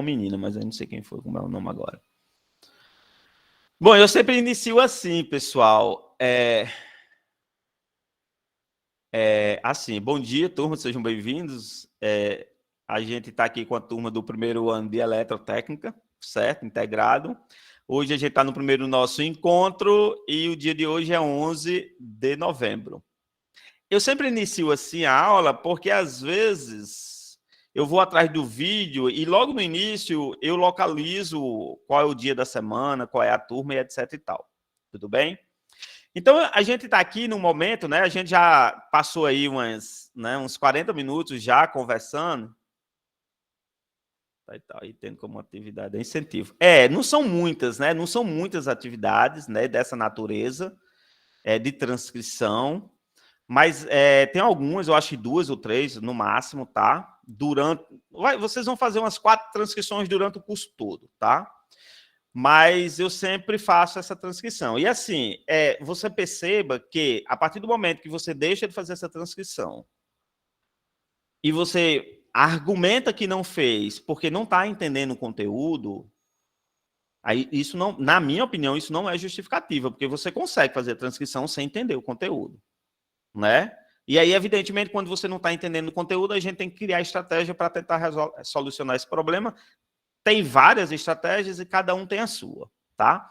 menina, mas eu não sei quem foi, como é o nome agora. Bom, eu sempre inicio assim, pessoal. Assim, bom dia, turma, sejam bem-vindos. A gente está aqui com a turma do primeiro ano de Eletrotécnica, certo? Integrado. Hoje a gente está no primeiro nosso encontro e o dia de hoje é 11 de novembro. Eu sempre inicio assim a aula porque, às vezes, eu vou atrás do vídeo e logo no início eu localizo qual é o dia da semana, qual é a turma e etc e tal. Tudo bem? Então, a gente está aqui no momento, né? A gente já passou aí uns 40 minutos já conversando. E tendo como atividade é incentivo. Não são muitas, né? Não são muitas atividades, né, dessa natureza, de transcrição. Mas tem algumas, eu acho que 2 ou 3 no máximo, tá? Vocês vão fazer umas 4 transcrições durante o curso todo, tá? Mas eu sempre faço essa transcrição. E assim, você perceba que a partir do momento que você deixa de fazer essa transcrição e você argumenta que não fez porque não está entendendo o conteúdo, aí isso não, na minha opinião, isso não é justificativa, porque você consegue fazer a transcrição sem entender o conteúdo, né? E aí, evidentemente, quando você não está entendendo o conteúdo, a gente tem que criar estratégia para tentar solucionar esse problema. Tem várias estratégias e cada um tem a sua, tá?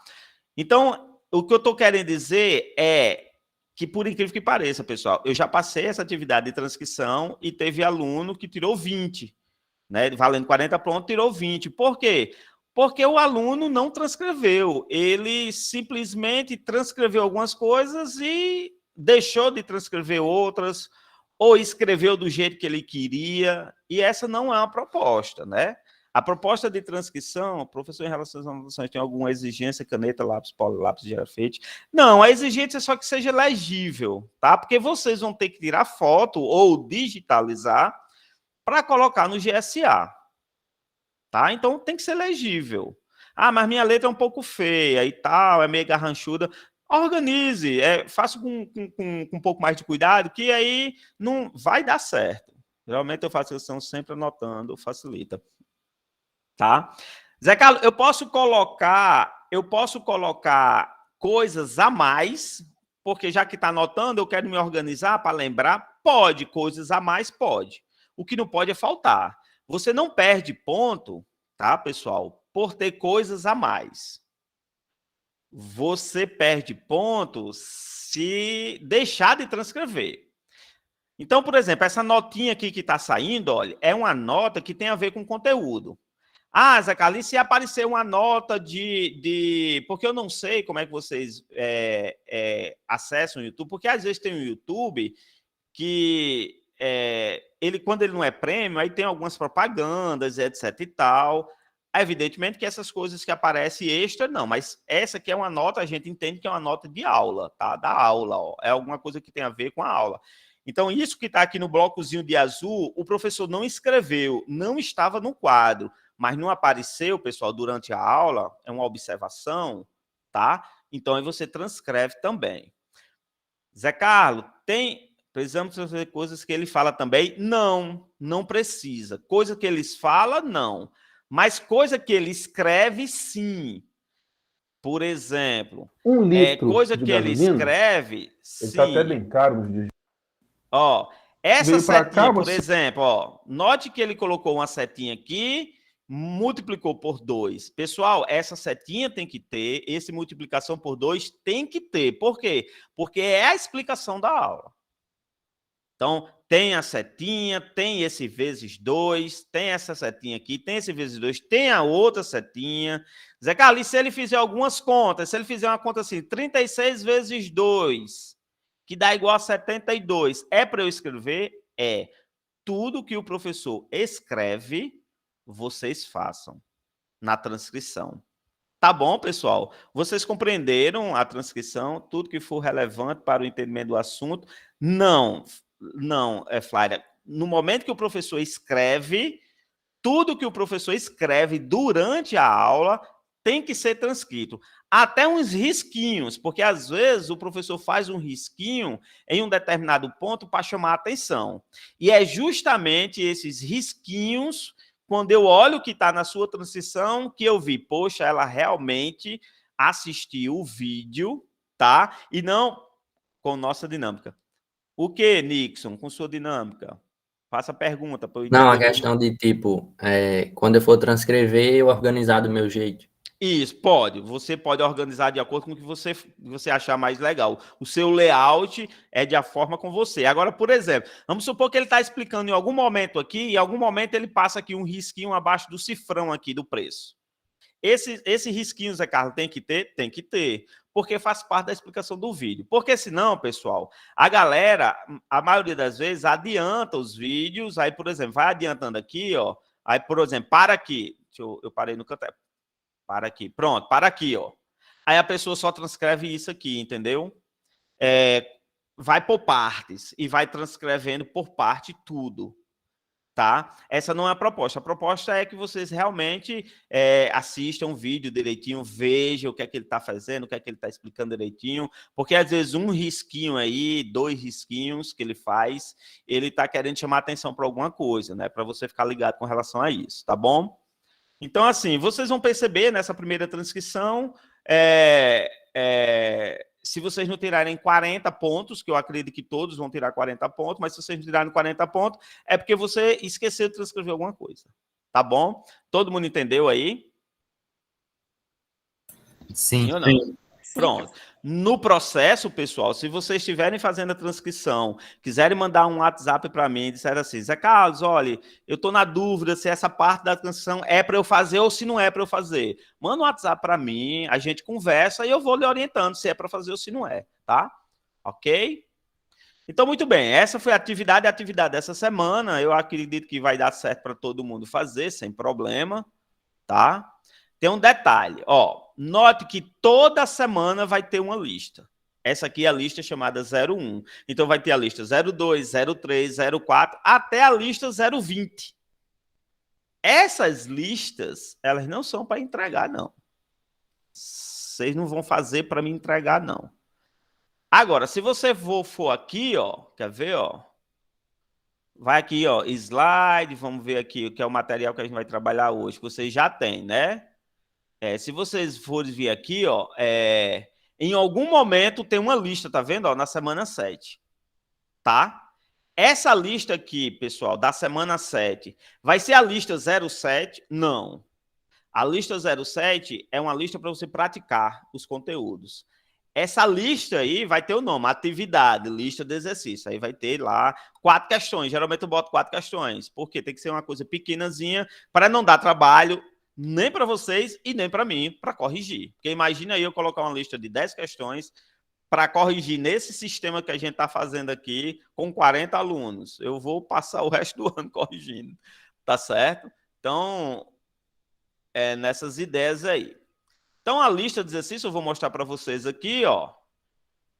Então, o que eu estou querendo dizer é que, por incrível que pareça, pessoal, eu já passei essa atividade de transcrição e teve aluno que tirou 20, né? Valendo 40 pontos, tirou 20. Por quê? Porque o aluno não transcreveu. Ele simplesmente transcreveu algumas coisas e deixou de transcrever outras, ou escreveu do jeito que ele queria, e essa não é uma proposta, né? A proposta de transcrição, professor, em relação às anotações, tem alguma exigência, caneta, lápis, lápis de grafite? Não, a exigência é só que seja legível, tá? Porque vocês vão ter que tirar foto ou digitalizar para colocar no GSA, tá? Então tem que ser legível. Ah, mas minha letra é um pouco feia e tal, é meio garranchuda. Organize, faça com um pouco mais de cuidado, que aí não vai dar certo. Geralmente eu faço questão sempre anotando, facilita. Tá? Zé Carlos, eu posso colocar coisas a mais, porque já que está anotando, eu quero me organizar para lembrar. Pode, coisas a mais, pode. O que não pode é faltar. Você não perde ponto, tá, pessoal, por ter coisas a mais. Você perde ponto se deixar de transcrever. Então, por exemplo, essa notinha aqui que está saindo, olha, é uma nota que tem a ver com conteúdo. Ah, Zé Carlos, se aparecer uma nota porque eu não sei como é que vocês acessam o YouTube, porque às vezes tem um YouTube que quando ele não é prêmio, aí tem algumas propagandas, etc e tal. Evidentemente que essas coisas que aparecem extra, não, mas essa aqui é uma nota, a gente entende que é uma nota de aula, tá? Da aula, ó. É alguma coisa que tem a ver com a aula. Então, isso que está aqui no blocozinho de azul, o professor não escreveu, não estava no quadro, mas não apareceu, pessoal, durante a aula, é uma observação, tá? Então, aí você transcreve também. Zé Carlos, precisamos fazer coisas que ele fala também? Não, não precisa. Coisa que eles falam, não. Mas coisa que ele escreve, sim. Por exemplo, um litro coisa de que ele gasolina, escreve, ele sim. está até bem caro nos dias. Ó, essa Veio pra setinha, cá, por você... exemplo, ó, note que ele colocou uma setinha aqui, multiplicou por 2. Pessoal, essa setinha tem que ter, esse multiplicação por 2 tem que ter. Por quê? Porque é a explicação da aula. Então, tem a setinha, tem esse vezes 2, tem essa setinha aqui, tem esse vezes 2, tem a outra setinha. Zé Carlos, se ele fizer algumas contas, se ele fizer uma conta assim, 36 vezes 2, que dá igual a 72, é para eu escrever? É. Tudo que o professor escreve, vocês façam na transcrição. Tá bom, pessoal? Vocês compreenderam a transcrição? Tudo que for relevante para o entendimento do assunto? Não, Flávia. No momento que o professor escreve, tudo que o professor escreve durante a aula tem que ser transcrito. Até uns risquinhos, porque às vezes o professor faz um risquinho em um determinado ponto para chamar a atenção. E é justamente esses risquinhos, quando eu olho o que está na sua transição, que eu vi, poxa, ela realmente assistiu o vídeo, tá? E não com nossa dinâmica. O que, Nixon, com sua dinâmica? Faça a pergunta para eu Não, a entender questão melhor. de tipo, quando eu for transcrever, eu organizar do meu jeito. Isso, pode. Você pode organizar de acordo com o que você achar mais legal. O seu layout é de a forma com você. Agora, por exemplo, vamos supor que ele está explicando em algum momento aqui, e em algum momento ele passa aqui um risquinho abaixo do cifrão aqui do preço. Esse risquinho, Zé Carlos, tem que ter? Tem que ter. Porque faz parte da explicação do vídeo. Porque senão, pessoal, a galera, a maioria das vezes, adianta os vídeos, aí, por exemplo, vai adiantando aqui, ó. Aí, por exemplo, para aqui. Eu parei no canto. Para aqui. Pronto, para aqui, ó. Aí a pessoa só transcreve isso aqui, entendeu? Vai por partes e vai transcrevendo por parte tudo, tá? Essa não é a proposta. A proposta é que vocês realmente assistam o vídeo direitinho, vejam o que é que ele está fazendo, o que é que ele está explicando direitinho, porque às vezes um risquinho aí, 2 risquinhos que ele faz, ele está querendo chamar atenção para alguma coisa, né? Para você ficar ligado com relação a isso, tá bom? Então, assim, vocês vão perceber nessa primeira transcrição, se vocês não tirarem 40 pontos, que eu acredito que todos vão tirar 40 pontos, mas se vocês não tirarem 40 pontos, é porque você esqueceu de transcrever alguma coisa. Tá bom? Todo mundo entendeu aí? Sim. Ou não? Sim. Pronto. No processo, pessoal, se vocês estiverem fazendo a transcrição, quiserem mandar um WhatsApp para mim e disser assim, Zé Carlos, olha, eu estou na dúvida se essa parte da transcrição é para eu fazer ou se não é para eu fazer. Manda um WhatsApp para mim, a gente conversa e eu vou lhe orientando se é para fazer ou se não é, tá? Ok? Então, muito bem, essa foi a atividade dessa semana. Eu acredito que vai dar certo para todo mundo fazer, sem problema, tá? Tem um detalhe, ó, note que toda semana vai ter uma lista. Essa aqui é a lista chamada 01. Então vai ter a lista 02, 03, 04, até a lista 020. Essas listas, elas não são para entregar, não. Vocês não vão fazer para me entregar, não. Agora, se você for aqui, ó, quer ver, ó? Vai aqui, ó, slide, vamos ver aqui o que é o material que a gente vai trabalhar hoje, que vocês já têm, né? Se vocês forem ver aqui, ó, em algum momento tem uma lista, tá vendo? Ó, na semana 7, tá? Essa lista aqui, pessoal, da semana 7, vai ser a lista 07? Não. A lista 07 é uma lista para você praticar os conteúdos. Essa lista aí vai ter o nome, atividade, lista de exercício. Aí vai ter lá 4 questões. Geralmente eu boto 4 questões, porque tem que ser uma coisa pequenazinha para não dar trabalho nem para vocês e nem para mim, para corrigir. Porque imagina aí eu colocar uma lista de 10 questões para corrigir nesse sistema que a gente está fazendo aqui com 40 alunos. Eu vou passar o resto do ano corrigindo, tá certo? Então, nessas ideias aí. Então, a lista de exercício eu vou mostrar para vocês aqui, ó.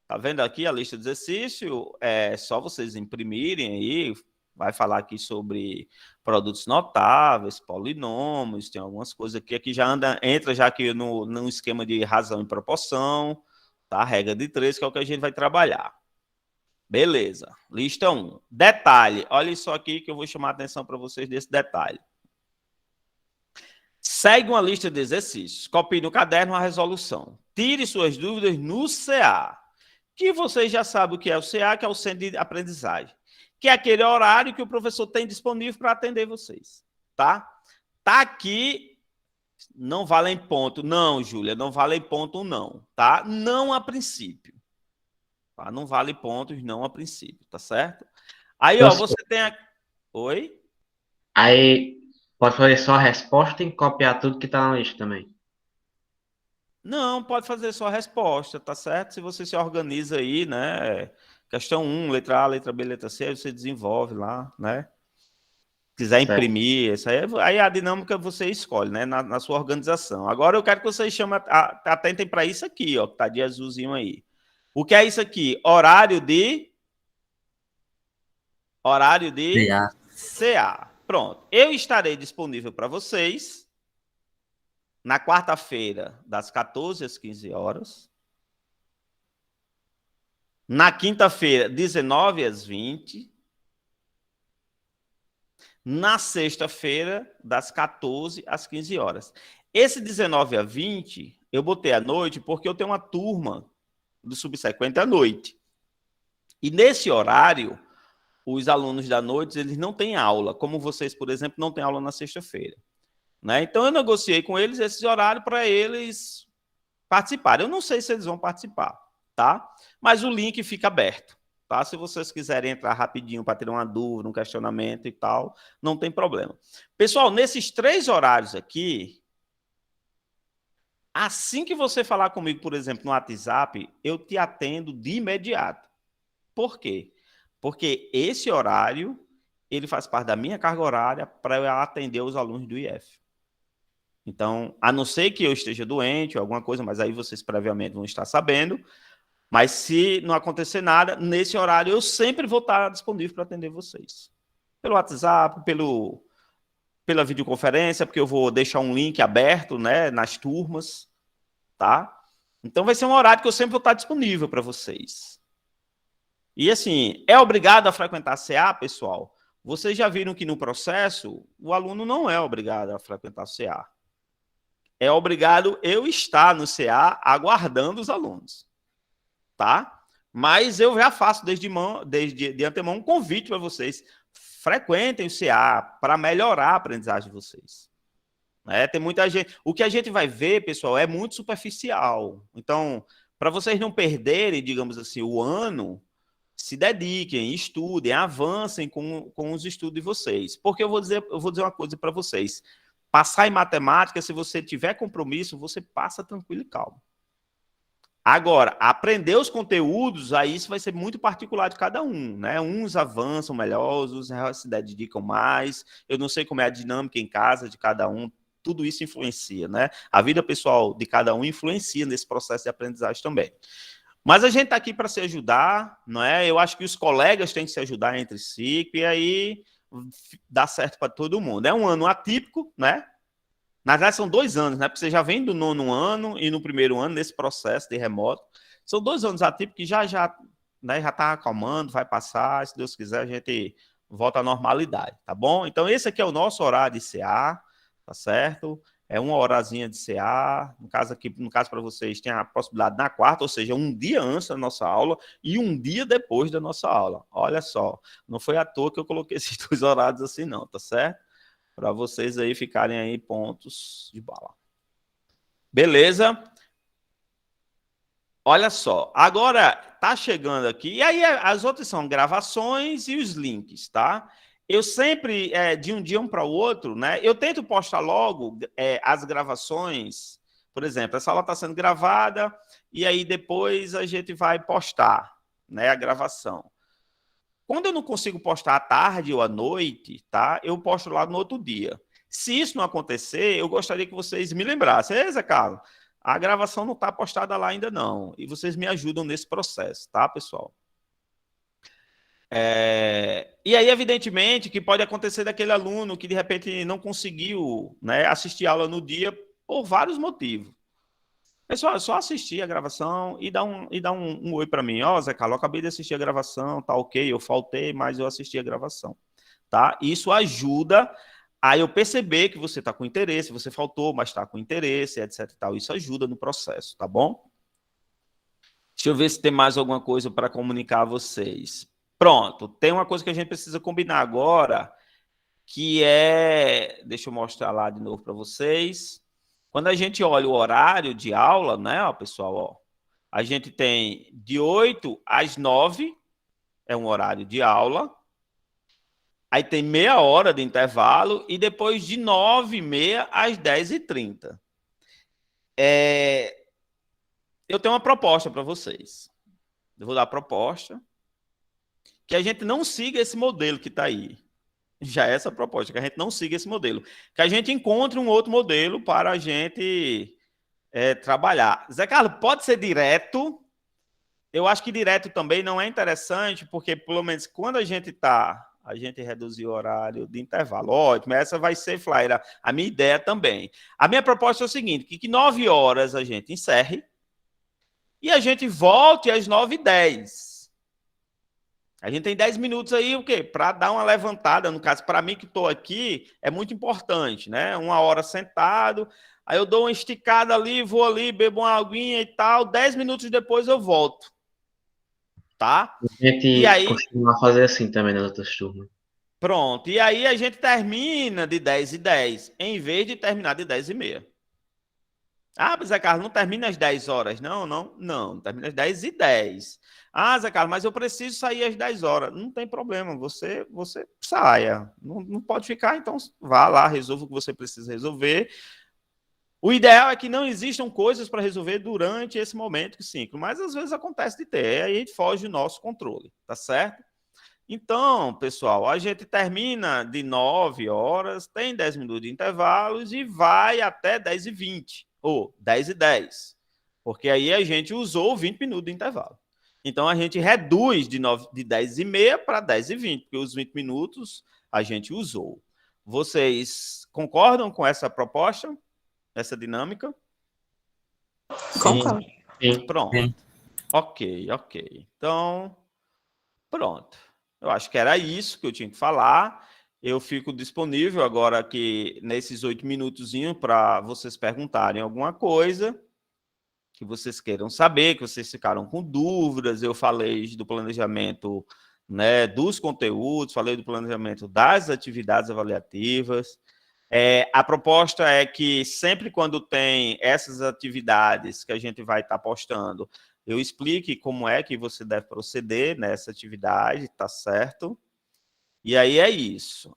Tá vendo aqui a lista de exercício? É só vocês imprimirem aí. Vai falar aqui sobre produtos notáveis, polinômios, tem algumas coisas aqui. Aqui já entra já aqui no esquema de razão e proporção, tá? Regra de 3, que é o que a gente vai trabalhar. Beleza. Lista 1. Detalhe. Olha só aqui que eu vou chamar a atenção para vocês desse detalhe. Segue uma lista de exercícios. Copie no caderno a resolução. Tire suas dúvidas no CA. Que vocês já sabem o que é o CA, que é o Centro de Aprendizagem. Que é aquele horário que o professor tem disponível para atender vocês. Tá? Tá aqui, não vale em ponto. Não, Júlia, não vale em ponto, não. Tá? Não a princípio. Tá? Não vale pontos, não a princípio. Tá certo? Aí, ó, você tem... Oi? Aí pode fazer só a resposta e copiar tudo que tá na lista também. Não, pode fazer só a resposta, tá certo? Se você se organiza aí, né? Questão 1, letra A, letra B, letra C, você desenvolve lá, né? Quiser Certo. imprimir, isso aí a dinâmica você escolhe, né? Na sua organização. Agora eu quero que vocês atentem para isso aqui, ó, que tá de azulzinho aí. O que é isso aqui? Horário de CA. Pronto. Eu estarei disponível para vocês na quarta-feira, das 14 às 15 horas. Na quinta-feira, 19 às 20. na sexta-feira, das 14 às 15 horas. Esse 19 a 20, eu botei à noite porque eu tenho uma turma do subsequente à noite. E nesse horário, os alunos da noite, eles não têm aula, como vocês, por exemplo, não têm aula na sexta-feira. Né? Então, eu negociei com eles esse horário para eles participarem. Eu não sei se eles vão participar, tá? Mas o link fica aberto, tá? Se vocês quiserem entrar rapidinho para ter uma dúvida, um questionamento e tal, não tem problema. Pessoal, nesses 3 horários aqui, assim que você falar comigo, por exemplo, no WhatsApp, eu te atendo de imediato. Por quê? Porque esse horário, ele faz parte da minha carga horária para eu atender os alunos do IF. Então, a não ser que eu esteja doente ou alguma coisa, mas aí vocês previamente vão estar sabendo, mas se não acontecer nada, nesse horário eu sempre vou estar disponível para atender vocês. Pelo WhatsApp, pela videoconferência, porque eu vou deixar um link aberto, né, nas turmas, tá? Então vai ser um horário que eu sempre vou estar disponível para vocês. E assim, é obrigado a frequentar a CA, pessoal? Vocês já viram que no processo, o aluno não é obrigado a frequentar a CA. É obrigado eu estar no CA aguardando os alunos, tá? Mas eu já faço desde antemão um convite para vocês. Frequentem o CA para melhorar a aprendizagem de vocês. Né? Tem muita gente... O que a gente vai ver, pessoal, é muito superficial. Então, para vocês não perderem, digamos assim, o ano, se dediquem, estudem, avancem com os estudos de vocês. Porque eu vou dizer uma coisa para vocês. Passar em matemática, se você tiver compromisso, você passa tranquilo e calmo. Agora, aprender os conteúdos, aí isso vai ser muito particular de cada um, né? Uns avançam melhor, outros se dedicam mais. Eu não sei como é a dinâmica em casa de cada um, tudo isso influencia, né? A vida pessoal de cada um influencia nesse processo de aprendizagem também. Mas a gente está aqui para se ajudar, não é? Eu acho que os colegas têm que se ajudar entre si, e aí dá certo para todo mundo. É um ano atípico, né? Na verdade, são 2 anos, né? Porque você já vem do 9º ano e no primeiro ano, nesse processo de remoto. São 2 anos atípicos que né, já está acalmando, vai passar. Se Deus quiser, a gente volta à normalidade, tá bom? Então, esse aqui é o nosso horário de CA, tá certo? É uma horazinha de CA. No caso para vocês, tem a possibilidade na quarta, ou seja, um dia antes da nossa aula e um dia depois da nossa aula. Olha só, não foi à toa que eu coloquei esses 2 horários assim, não, tá certo? Para vocês aí ficarem aí pontos de bala. Beleza? Olha só, agora tá chegando aqui, e aí as outras são gravações e os links, tá? Eu sempre, de um dia para o outro, né? Eu tento postar logo as gravações, por exemplo, essa aula está sendo gravada, e aí depois a gente vai postar, né, a gravação. Quando eu não consigo postar à tarde ou à noite, tá? Eu posto lá no outro dia. Se isso não acontecer, eu gostaria que vocês me lembrassem. Zé Carlos, a gravação não está postada lá ainda não. E vocês me ajudam nesse processo, tá, pessoal? E aí, evidentemente, que pode acontecer daquele aluno que, de repente, não conseguiu, né, assistir a aula no dia por vários motivos. Pessoal, é só assistir a gravação e dar um oi para mim. Ó, Zé Carlos, eu acabei de assistir a gravação, tá ok, eu faltei, mas eu assisti a gravação, tá? Isso ajuda a eu perceber que você está com interesse, você faltou, mas está com interesse, etc e tal. Isso ajuda no processo, tá bom? Deixa eu ver se tem mais alguma coisa para comunicar a vocês. Pronto, tem uma coisa que a gente precisa combinar agora, que é... Deixa eu mostrar lá de novo para vocês. Quando a gente olha o horário de aula, né, ó, pessoal, ó, a gente tem de 8 às 9, é um horário de aula. Aí tem meia hora de intervalo e depois de 9h30 às 10h30. Eu tenho uma proposta para vocês. Eu vou dar a proposta. Que a gente não siga esse modelo que está aí. Já é essa proposta, que a gente não siga esse modelo. Que a gente encontre um outro modelo para a gente trabalhar. Zé Carlos, pode ser direto. Eu acho que direto também não é interessante, porque pelo menos quando a gente reduziu o horário de intervalo. Ótimo, essa vai ser, Flávia, a minha ideia também. A minha proposta é o seguinte, que 9 horas a gente encerre e a gente volte às 9h10. A gente tem 10 minutos aí, o quê? Para dar uma levantada, no caso, para mim que estou aqui, é muito importante, né? 1 hora sentado, aí eu dou uma esticada ali, vou ali, bebo uma aguinha e tal, 10 minutos depois eu volto, tá? A E gente aí, costuma fazer assim também nas outras turmas. pronto. E aí a gente termina de 10h10, em vez de terminar de 10h30. Ah, mas Zé Carlos, não termina às 10 horas. Não, termina às 10h10. Ah, Zé Carlos, mas eu preciso sair às 10 horas. Não tem problema, você saia. Não pode ficar, então vá lá, resolva o que você precisa resolver. O ideal é que não existam coisas para resolver durante esse momento que sim, mas às vezes acontece de ter, aí a gente foge do nosso controle, tá certo? Então, pessoal, a gente termina de 9 horas, tem 10 minutos de intervalos e vai até 10h20, ou 10h10, porque aí a gente usou 20 minutos de intervalo. Então, a gente reduz de 10h30 para 10h20, porque os 20 minutos a gente usou. Vocês concordam com essa proposta, essa dinâmica? Concordo. Sim. Pronto. Sim. Ok. Então, pronto. Eu acho que era isso que eu tinha que falar. Eu fico disponível agora aqui nesses 8 minutozinhos para vocês perguntarem alguma coisa que vocês queiram saber, que vocês ficaram com dúvidas. Eu falei do planejamento, né, dos conteúdos, falei do planejamento das atividades avaliativas. A proposta é que sempre quando tem essas atividades que a gente vai estar postando, eu explique como é que você deve proceder nessa atividade, tá certo? E aí é isso.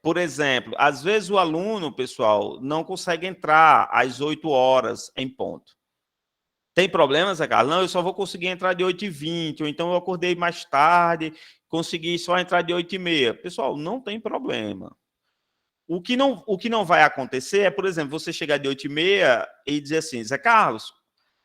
Por exemplo, às vezes o aluno, pessoal, não consegue entrar às 8 horas em ponto. Tem problema, Zé Carlos? Não, eu só vou conseguir entrar de 8h20, ou então eu acordei mais tarde, consegui só entrar de 8h30. Pessoal, não tem problema. O que não vai acontecer é, por exemplo, você chegar de 8h30 e dizer assim, Zé Carlos,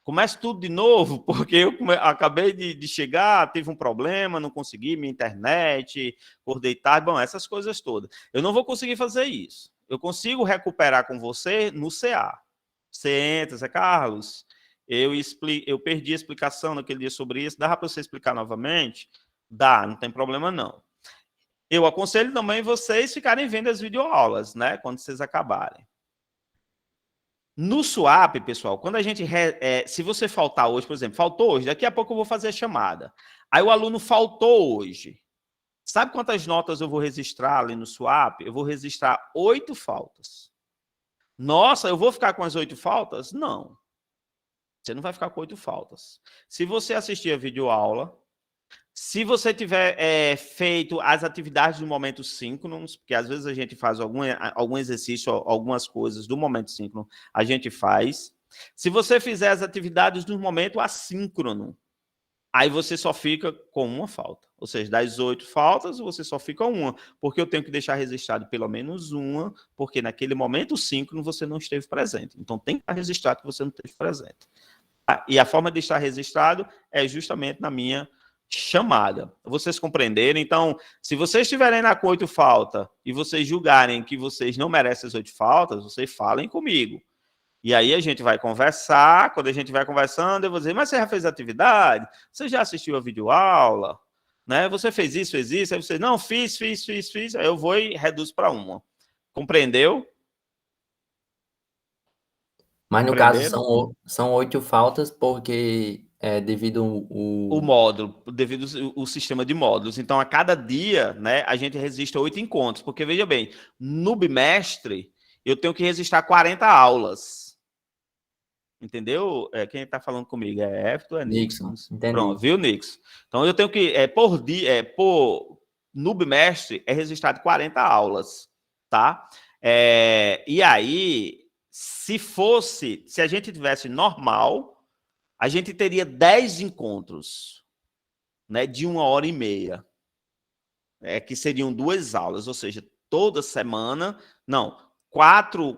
comece tudo de novo, porque eu acabei de chegar, teve um problema, não consegui, minha internet, acordei tarde, bom, essas coisas todas. Eu não vou conseguir fazer isso. Eu consigo recuperar com você no CA. Você entra, Zé Carlos, eu perdi a explicação naquele dia sobre isso, dá para você explicar novamente? Dá, não tem problema não. Eu aconselho também vocês ficarem vendo as videoaulas, né? Quando vocês acabarem. No SWAP, pessoal, quando a gente... se você faltar hoje, por exemplo, faltou hoje, daqui a pouco eu vou fazer a chamada. Aí o aluno faltou hoje. Sabe quantas notas eu vou registrar ali no SWAP? Eu vou registrar 8 faltas. Nossa, eu vou ficar com as 8 faltas? Não. Você não vai ficar com 8 faltas. Se você assistir a videoaula, se você tiver feito as atividades do momento síncrono, porque às vezes a gente faz algum exercício, algumas coisas do momento síncrono, a gente faz. Se você fizer as atividades do momento assíncrono, aí você só fica com uma falta. Ou seja, das 8 faltas, você só fica uma, porque eu tenho que deixar registrado pelo menos uma, porque naquele momento síncrono você não esteve presente. Então tem que estar registrado que você não esteve presente. E a forma de estar registrado é justamente na minha chamada. Vocês compreenderem? Então, se vocês estiverem na com 8 faltas e vocês julgarem que vocês não merecem as 8 faltas, vocês falem comigo. E aí a gente vai conversar, quando a gente vai conversando, eu vou dizer, mas você já fez atividade? Você já assistiu a videoaula? Né? Você fez isso? Aí você, não, fiz. Aí eu vou e reduzo para uma. Compreendeu? Mas no caso são 8 faltas porque devido O módulo, devido ao sistema de módulos. Então, a cada dia, né, a gente registra 8 encontros. Porque, veja bem, no bimestre, eu tenho que registrar 40 aulas. Entendeu? Quem está falando comigo é Everton, é Nixon. Pronto, viu, Nixon? Então, eu tenho que, por dia, no bimestre, é registrado 40 aulas, tá? E aí, se a gente tivesse normal, a gente teria 10 encontros, né, de 1h30, que seriam 2 aulas, ou seja, toda semana, não, 4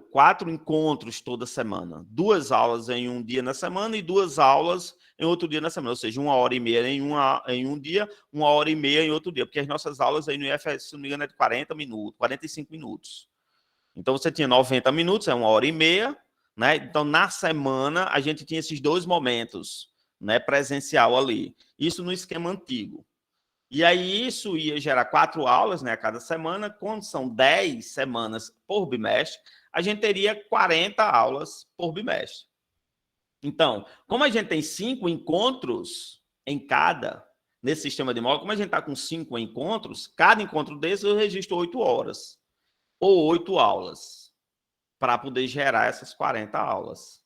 encontros toda semana, 2 aulas em um dia na semana e 2 aulas em outro dia na semana, ou seja, 1h30 em um dia, 1h30 em outro dia, porque as nossas aulas aí no IFS, se não me engano, é de 40 minutos, 45 minutos. Então, você tinha 90 minutos, é 1h30, né? Então, na semana, a gente tinha esses 2 momentos, né, presencial ali. Isso no esquema antigo. E aí isso ia gerar 4 aulas, né, a cada semana. Quando são 10 semanas por bimestre, a gente teria 40 aulas por bimestre. Então, como a gente tem 5 encontros em cada, nesse sistema de módulo, como a gente está com 5 encontros, cada encontro desses eu registro 8 horas ou 8 aulas para poder gerar essas 40 aulas.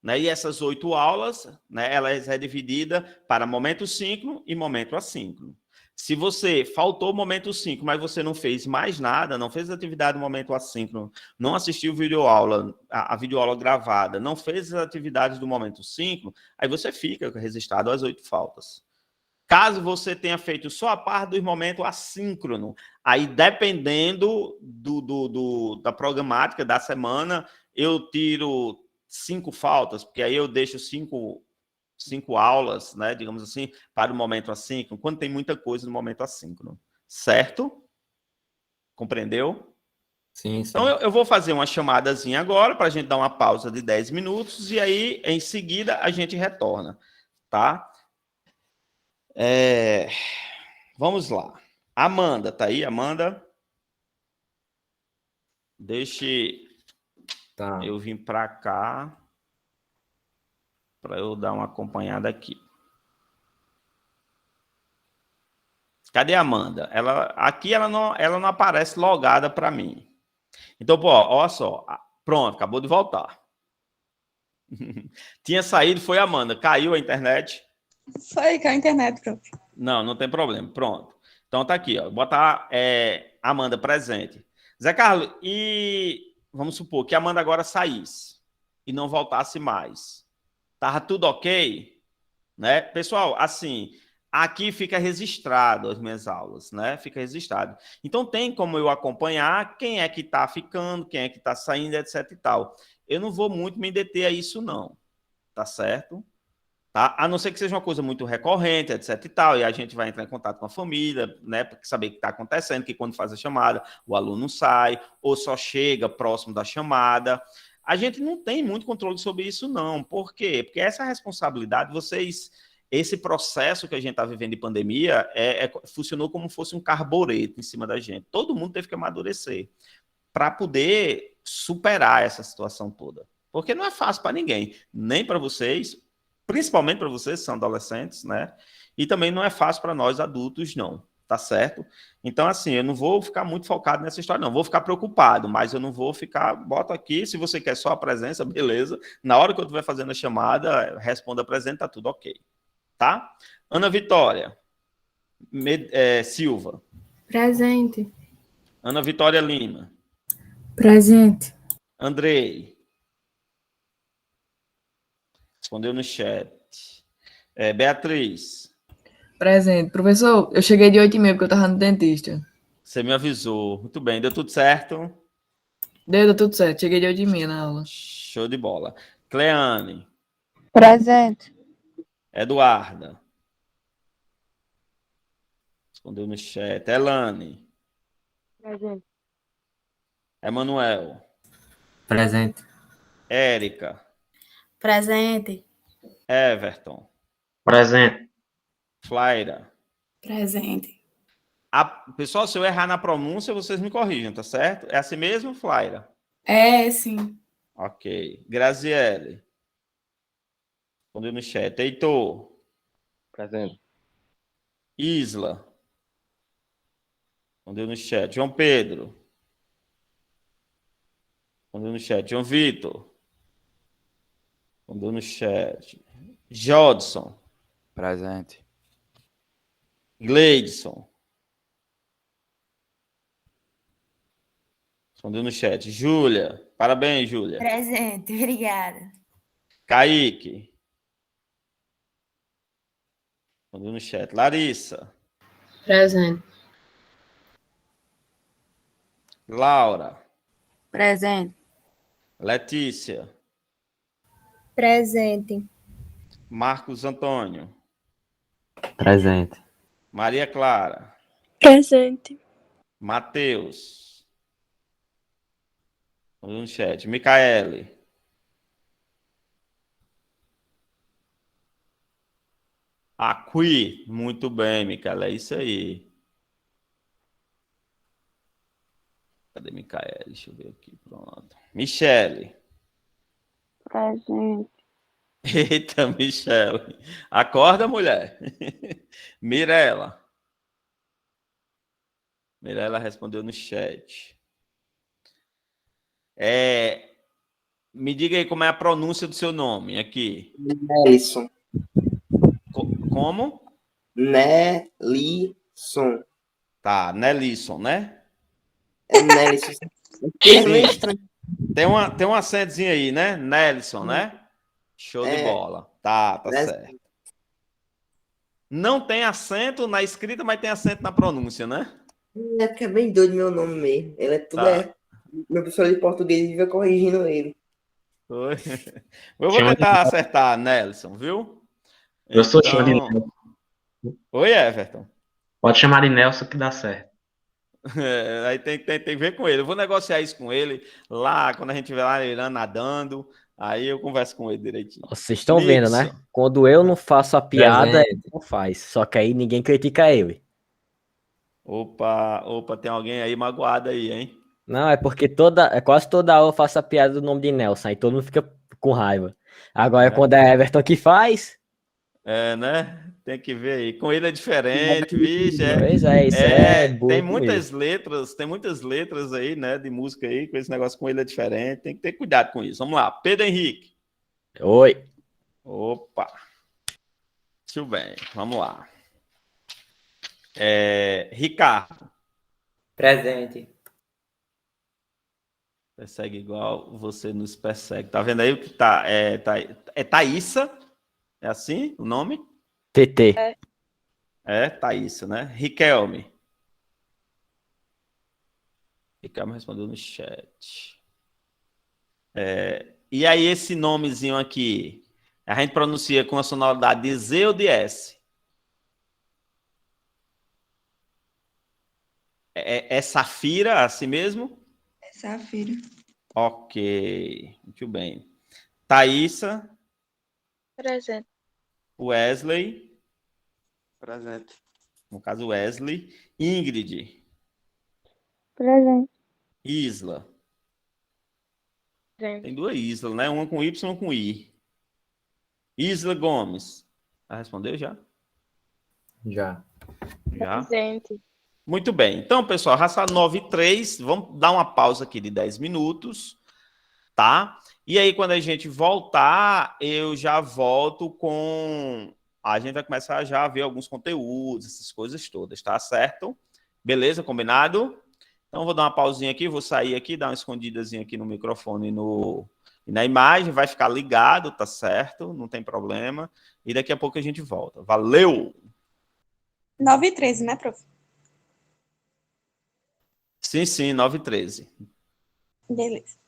Né? E essas 8 aulas, né, elas é dividida para momento síncrono e momento assíncrono. Se você faltou o momento 5, mas você não fez mais nada, não fez atividade no momento assíncrono, não assistiu videoaula, a videoaula gravada, não fez as atividades do momento síncrono, aí você fica registrado às 8 faltas. Caso você tenha feito só a parte do momento assíncrono, aí dependendo da programática da semana, eu tiro 5 faltas, porque aí eu deixo 5 aulas, né, digamos assim, para o momento assíncrono, quando tem muita coisa no momento assíncrono. Certo? Compreendeu? Sim, sim. Então, eu vou fazer uma chamadazinha agora, para a gente dar uma pausa de 10 minutos, e aí, em seguida, a gente retorna, tá? Vamos lá. Amanda, tá aí, Amanda? Deixe Tá. eu vir para cá, para eu dar uma acompanhada aqui. Cadê a Amanda? Aqui ela não aparece logada para mim. Então, pô, olha só. Pronto, acabou de voltar. Tinha saído, foi a Amanda. Caiu a internet? Foi com a internet, prof. Não tem problema. Pronto. Então tá aqui, ó. Vou botar Amanda presente. Zé Carlos, e vamos supor que a Amanda agora saísse e não voltasse mais. Tava tudo ok? Né? Pessoal, assim, aqui fica registrado as minhas aulas, né? Fica registrado. Então tem como eu acompanhar quem é que está ficando, quem é que está saindo, etc e tal. Eu não vou muito me deter a isso, não. Tá certo? Tá? A não ser que seja uma coisa muito recorrente, etc e tal, e a gente vai entrar em contato com a família, né, para saber o que está acontecendo, que quando faz a chamada, o aluno sai, ou só chega próximo da chamada. A gente não tem muito controle sobre isso, não. Por quê? Porque essa responsabilidade, esse processo que a gente está vivendo de pandemia, funcionou como se fosse um carbureto em cima da gente. Todo mundo teve que amadurecer para poder superar essa situação toda. Porque não é fácil para ninguém, nem para vocês, principalmente para vocês que são adolescentes, né? E também não é fácil para nós adultos, não, tá certo? Então, assim, eu não vou ficar muito focado nessa história, não. Vou ficar preocupado, mas eu não vou ficar... Bota aqui, se você quer só a presença, beleza. Na hora que eu estiver fazendo a chamada, responda presente, tá tudo ok. Tá? Ana Vitória Silva. Presente. Ana Vitória Lima. Presente. Andrei. Respondeu no chat. Beatriz. Presente. Professor, eu cheguei de 8h30 porque eu tava no dentista. Você me avisou. Muito bem, deu tudo certo? Deu tudo certo. Cheguei de 8h30 na aula. Show de bola. Cleane. Presente. Eduarda. Respondeu no chat. Elane. Presente. Emanuel. Presente. Érica. Presente. Everton. Presente. Flaira. Presente. Pessoal, se eu errar na pronúncia, vocês me corrigem, tá certo? É assim mesmo, Flaira? É, sim. Ok. Graziele. Respondeu no chat. Heitor. Presente. Isla. Respondeu no chat. João Pedro. Respondeu no chat. João Vitor. Respondeu no chat. Jodson. Presente. Gleidson. Respondeu no chat. Júlia. Parabéns, Júlia. Presente, obrigada. Kaique. Respondeu no chat. Larissa. Presente. Laura. Presente. Letícia. Presente. Marcos Antônio. Presente. Maria Clara. Presente. Matheus. Respondeu no chat. Micaele. Aqui. Muito bem, Micaela. É isso aí. Cadê Micaela? Deixa eu ver aqui. Pronto. Michele. Presente. Eita, Michele. Acorda, mulher. Mirela. Mirela respondeu no chat. Me diga aí como é a pronúncia do seu nome aqui. Nelson. Como? Nelson. Tá, Nelisson, né? É Nelson. É meio Sim. estranho. Tem um acentozinho aí, né? Nelson, né? Show de bola. Tá certo. Não tem acento na escrita, mas tem acento na pronúncia, né? É porque é bem doido meu nome mesmo. Ele é tudo Tá. Meu professor de português vive corrigindo ele. Foi. Eu vou Chama de tentar acertar, Nelson, viu? Professor, chama de Então... Nelson. Oi, Everton. Pode chamar de Nelson que dá certo. Aí tem que ver com ele. Eu vou negociar isso com ele lá, quando a gente estiver lá nadando. Aí eu converso com ele direitinho. Vocês estão vendo, né? Nixon. Quando eu não faço a piada, ele Presente. não faz. Só que aí ninguém critica ele. Opa, tem alguém aí magoado aí, hein? Não, é porque quase toda aula eu faço a piada do nome de Nelson. Aí todo mundo fica com raiva. Agora, quando é Everton que faz, Né? Tem que ver aí. Com ele é diferente, vixe. pois é, isso é Tem burro comigo. tem muitas letras aí, né, de música aí, com esse negócio com ele é diferente. Tem que ter cuidado com isso. Vamos lá, Pedro Henrique. Oi. Opa. Muito bem, vamos lá. Ricardo. Presente. Persegue igual você nos persegue. Tá vendo aí o que tá? É Thaísa? É assim o nome? TT. É Thaísa, né? Riquelme. Ricardo respondeu no chat. E aí, esse nomezinho aqui, a gente pronuncia com a sonoridade de Z ou de S? É Safira, assim mesmo? É Safira. Ok, muito bem. Thaísa, Presente. Wesley, Presente. no caso Wesley, Ingrid, Presente. Isla. Presente. Tem duas Islas, né? Uma com Y e uma com I. Isla Gomes. Já respondeu já? Já. Já. Presente. Muito bem. Então, pessoal, raça 9 e 3. Vamos dar uma pausa aqui de 10 minutos, tá? E aí, quando a gente voltar, eu já volto com... A gente vai começar já a ver alguns conteúdos, essas coisas todas, tá certo? Beleza? Combinado? Então, vou dar uma pausinha aqui, vou sair aqui, dar uma escondidazinha aqui no microfone e na imagem, vai ficar ligado, tá certo? Não tem problema. E daqui a pouco a gente volta. Valeu! 9h13, né, prof? Sim, 9 e 13. Beleza.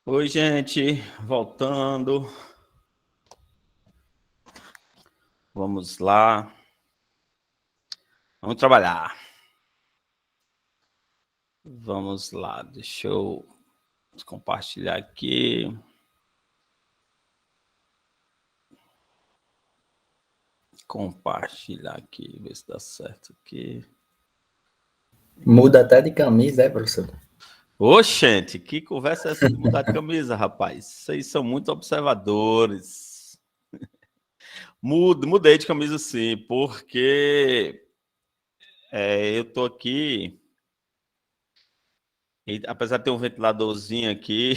Oi, gente, voltando. Vamos lá. Vamos trabalhar. Vamos lá, deixa eu compartilhar aqui. Compartilhar aqui, ver se dá certo aqui. Muda até de camisa, professor? Oxente, que conversa é essa de mudar de camisa, rapaz? Vocês são muito observadores. Mudei de camisa sim, porque eu tô aqui, e, apesar de ter um ventiladorzinho aqui,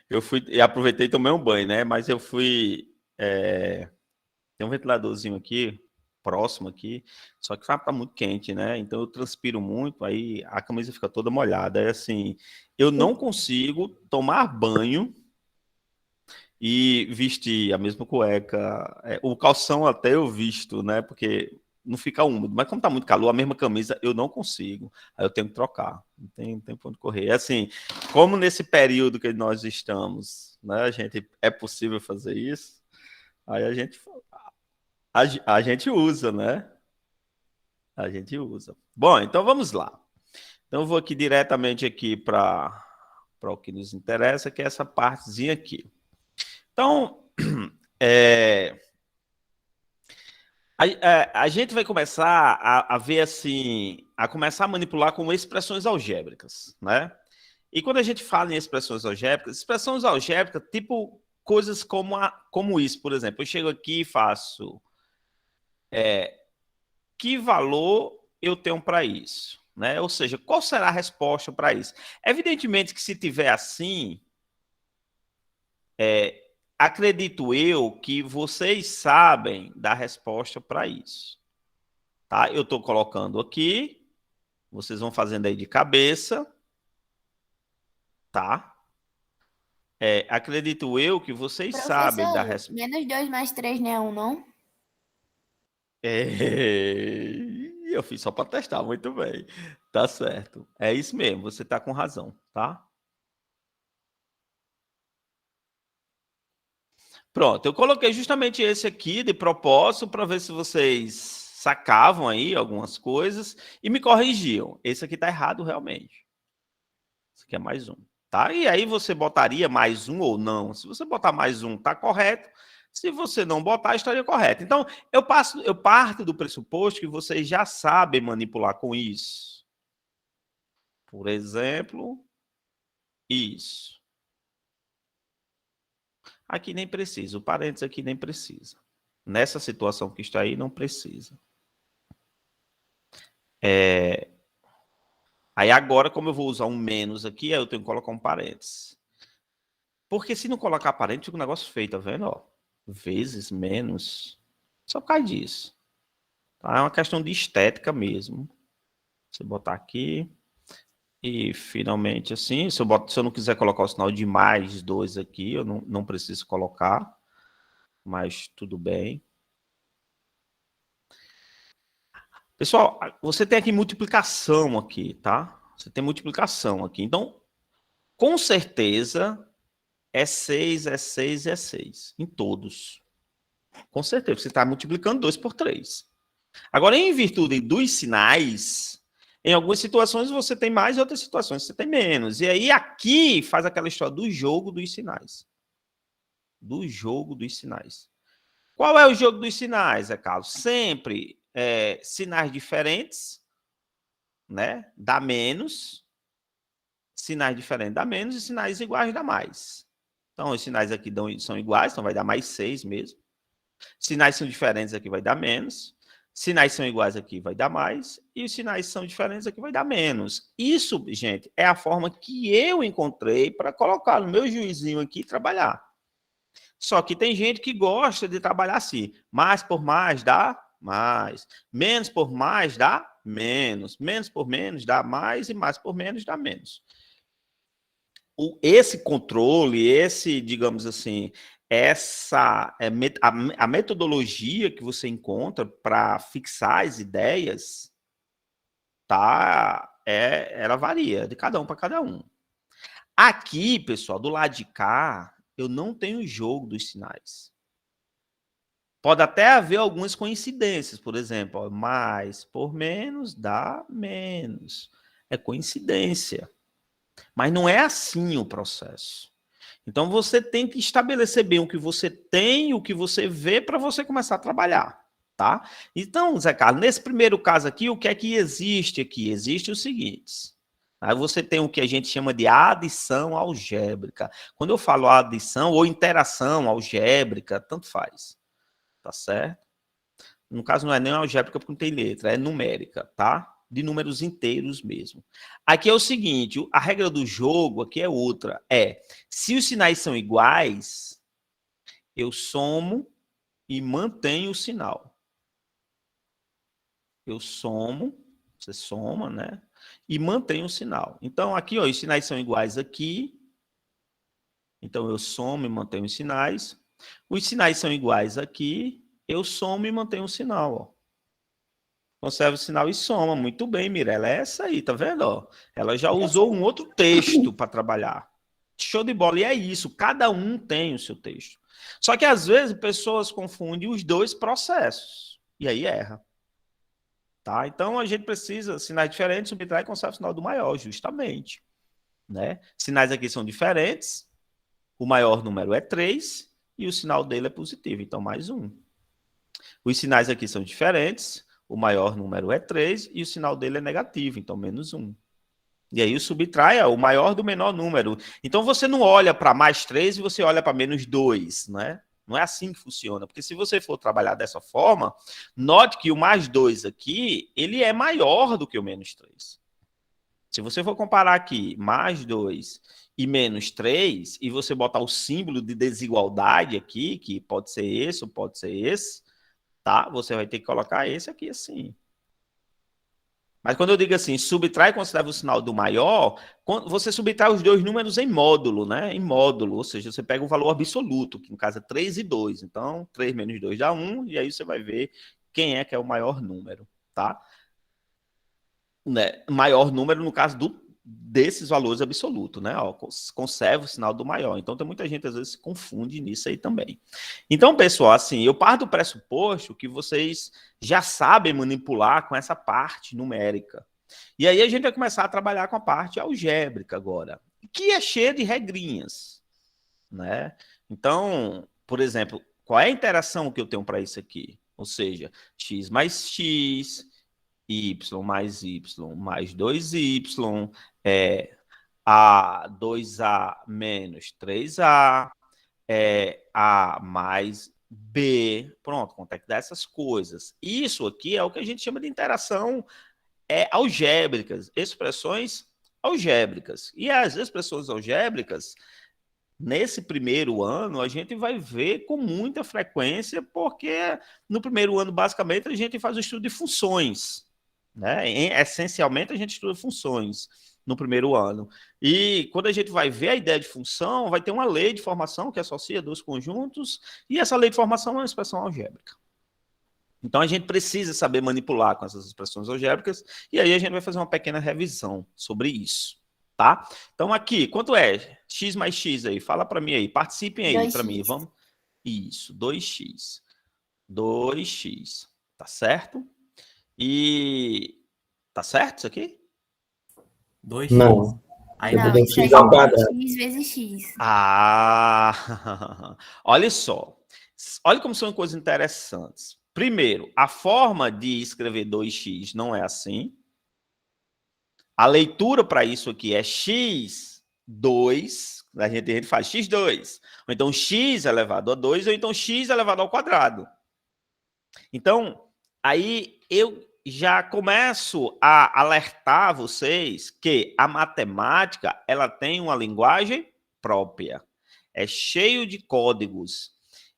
eu fui e aproveitei e tomei um banho, né? Mas eu fui... tem um ventiladorzinho aqui, próximo aqui, só que tá muito quente, né? Então eu transpiro muito, aí a camisa fica toda molhada. É assim, eu não consigo tomar banho e vestir a mesma cueca. O calção até eu visto, né? Porque não fica úmido. Mas como tá muito calor, a mesma camisa eu não consigo. Aí eu tenho que trocar. Não tem pra onde correr. É assim, como nesse período que nós estamos, né? É possível fazer isso. Aí a gente usa, né? A gente usa. Bom, então vamos lá. Então eu vou aqui diretamente aqui para o que nos interessa, que é essa partezinha aqui. Então, a gente vai começar a ver assim, a começar a manipular com expressões algébricas, né? E quando a gente fala em expressões algébricas, tipo coisas como isso, por exemplo. Eu chego aqui e faço que valor eu tenho para isso, né? Ou seja, qual será a resposta para isso? Evidentemente que se tiver assim, acredito eu que vocês sabem da resposta para isso, tá? Eu estou colocando aqui, vocês vão fazendo aí de cabeça, tá? Acredito eu que vocês sabem da resposta. Menos 2 mais 3 não é 1, não? Eu fiz só para testar, muito bem. Tá certo. É isso mesmo, você tá com razão, tá? Pronto, eu coloquei justamente esse aqui de propósito para ver se vocês sacavam aí algumas coisas e me corrigiam. Esse aqui tá errado realmente. Esse aqui é mais um, tá? E aí você botaria mais um ou não? Se você botar mais um, tá correto. Se você não botar, estaria correto. Então, eu parto do pressuposto que vocês já sabem manipular com isso. Por exemplo, isso. Aqui nem precisa, o parênteses aqui nem precisa. Nessa situação que está aí, não precisa. Aí agora, como eu vou usar um menos aqui, aí eu tenho que colocar um parênteses. Porque se não colocar parênteses, fica um negócio feio, tá vendo? Ó, vezes, menos. Só por causa disso. Tá? É uma questão de estética mesmo. Você botar aqui. E finalmente assim, se eu não quiser colocar o sinal de mais 2 aqui, eu não preciso colocar. Mas tudo bem. Pessoal, você tem aqui multiplicação aqui, tá? Você tem multiplicação aqui. Então, com certeza, é 6, é 6, é 6. Em todos. Com certeza, você está multiplicando 2 por 3. Agora, em virtude dos sinais, em algumas situações você tem mais, em outras situações você tem menos. E aí aqui faz aquela história do jogo dos sinais. Do jogo dos sinais. Qual é o jogo dos sinais, Carlos? Sempre sinais diferentes, né? Dá menos. Sinais diferentes dá menos e sinais iguais dá mais. Então, os sinais aqui são iguais, então vai dar mais 6 mesmo. Sinais são diferentes aqui vai dar menos. Sinais são iguais aqui vai dar mais. E os sinais são diferentes aqui vai dar menos. Isso, gente, é a forma que eu encontrei para colocar no meu juizinho aqui e trabalhar. Só que tem gente que gosta de trabalhar assim. Mais por mais dá mais. Menos por mais dá menos. Menos por menos dá mais. E mais por menos dá menos. Esse controle, digamos assim, a metodologia que você encontra para fixar as ideias, tá? Ela varia de cada um para cada um. Aqui, pessoal, do lado de cá, eu não tenho jogo dos sinais. Pode até haver algumas coincidências, por exemplo, ó, mais por menos dá menos. É coincidência. Mas não é assim o processo. Então você tem que estabelecer bem o que você tem, o que você vê, para você começar a trabalhar, tá? Então, Zé Carlos, nesse primeiro caso aqui, o que é que existe aqui? Existe o seguinte. Aí você tem o que a gente chama de adição algébrica. Quando eu falo adição ou interação algébrica, tanto faz. Tá certo? No caso, não é nem algébrica porque não tem letra, é numérica, tá? De números inteiros mesmo. Aqui é o seguinte, a regra do jogo aqui é outra. Se os sinais são iguais, eu somo e mantenho o sinal. Eu somo, você soma, né? E mantém o sinal. Então, aqui, ó, os sinais são iguais aqui. Então, eu somo e mantenho os sinais. Os sinais são iguais aqui. Eu somo e mantenho o sinal, ó. Conserva o sinal e soma. Muito bem, Mirella. É essa aí, tá vendo? Ó? Ela já usou um outro texto para trabalhar. Show de bola. E é isso. Cada um tem o seu texto. Só que, às vezes, pessoas confundem os dois processos. E aí erra. Tá? Então, a gente precisa, sinais diferentes, subtrai e conserva o sinal do maior, justamente. Né? Sinais aqui são diferentes, o maior número é 3 e o sinal dele é positivo, então mais 1. Os sinais aqui são diferentes, o maior número é 3 e o sinal dele é negativo, então menos 1. E aí o subtrai é o maior do menor número. Então, você não olha para mais 3 e você olha para menos 2, né? Não é assim que funciona, porque se você for trabalhar dessa forma, note que o mais 2 aqui, ele é maior do que o menos 3. Se você for comparar aqui mais 2 e menos 3, e você botar o símbolo de desigualdade aqui, que pode ser esse ou pode ser esse, tá? Você vai ter que colocar esse aqui assim. Mas quando eu digo assim, subtrai e conserva o sinal do maior, você subtrai os dois números em módulo, né? Em módulo, ou seja, você pega um valor absoluto, que no caso é 3 e 2. Então, 3 menos 2 dá 1, e aí você vai ver quem é que é o maior número, tá? Né? Maior número no caso desses valores absolutos, né? Ó, conserva o sinal do maior. Então, tem muita gente, às vezes, se confunde nisso aí também. Então, pessoal, assim, eu parto do pressuposto que vocês já sabem manipular com essa parte numérica. E aí, a gente vai começar a trabalhar com a parte algébrica agora, que é cheia de regrinhas, né? Então, por exemplo, qual é a interação que eu tenho para isso aqui? Ou seja, x mais x, y mais 2y, a 2a menos 3a, a mais b. Pronto, quanto é que dá essas coisas? Isso aqui é o que a gente chama de interação algébricas, expressões algébricas. E as expressões algébricas, nesse primeiro ano, a gente vai ver com muita frequência, porque no primeiro ano, basicamente, a gente faz o estudo de funções. Né? Essencialmente, a gente estuda funções no primeiro ano. E quando a gente vai ver a ideia de função, vai ter uma lei de formação que associa dois conjuntos, e essa lei de formação é uma expressão algébrica. Então, a gente precisa saber manipular com essas expressões algébricas, e aí a gente vai fazer uma pequena revisão sobre isso. Tá? Então, aqui, quanto é x mais x aí? Fala para mim aí, participem aí para mim. Vamos. Isso, 2x. 2x, tá certo? E tá certo isso aqui? 2x. Não. Aí Eu não. vou x ao quadrado. X vezes X. Ah, olha só. Olha como são coisas interessantes. Primeiro, a forma de escrever 2x não é assim. A leitura para isso aqui é x2, a gente faz x2, ou então x elevado a 2, ou então x elevado ao quadrado. Então, aí eu já começo a alertar vocês que a matemática, ela tem uma linguagem própria. É cheio de códigos.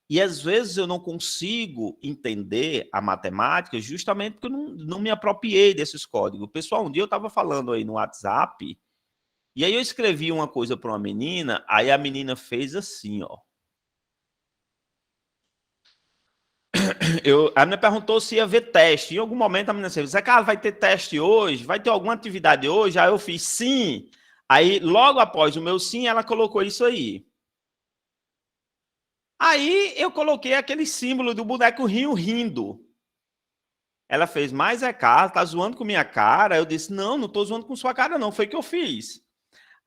E às vezes eu não consigo entender a matemática justamente porque eu não me apropriei desses códigos. Pessoal, um dia eu estava falando aí no WhatsApp, e aí eu escrevi uma coisa para uma menina, aí a menina fez assim, ó. A menina perguntou se ia ver teste. Em algum momento a menina disse, Zé Carlos, vai ter teste hoje? Vai ter alguma atividade hoje? Aí eu fiz sim. Aí, logo após o meu sim, ela colocou isso aí. Aí, eu coloquei aquele símbolo do boneco rindo. Ela fez, mas é cara, tá zoando com minha cara? Eu disse, não tô zoando com sua cara, não. Foi o que eu fiz.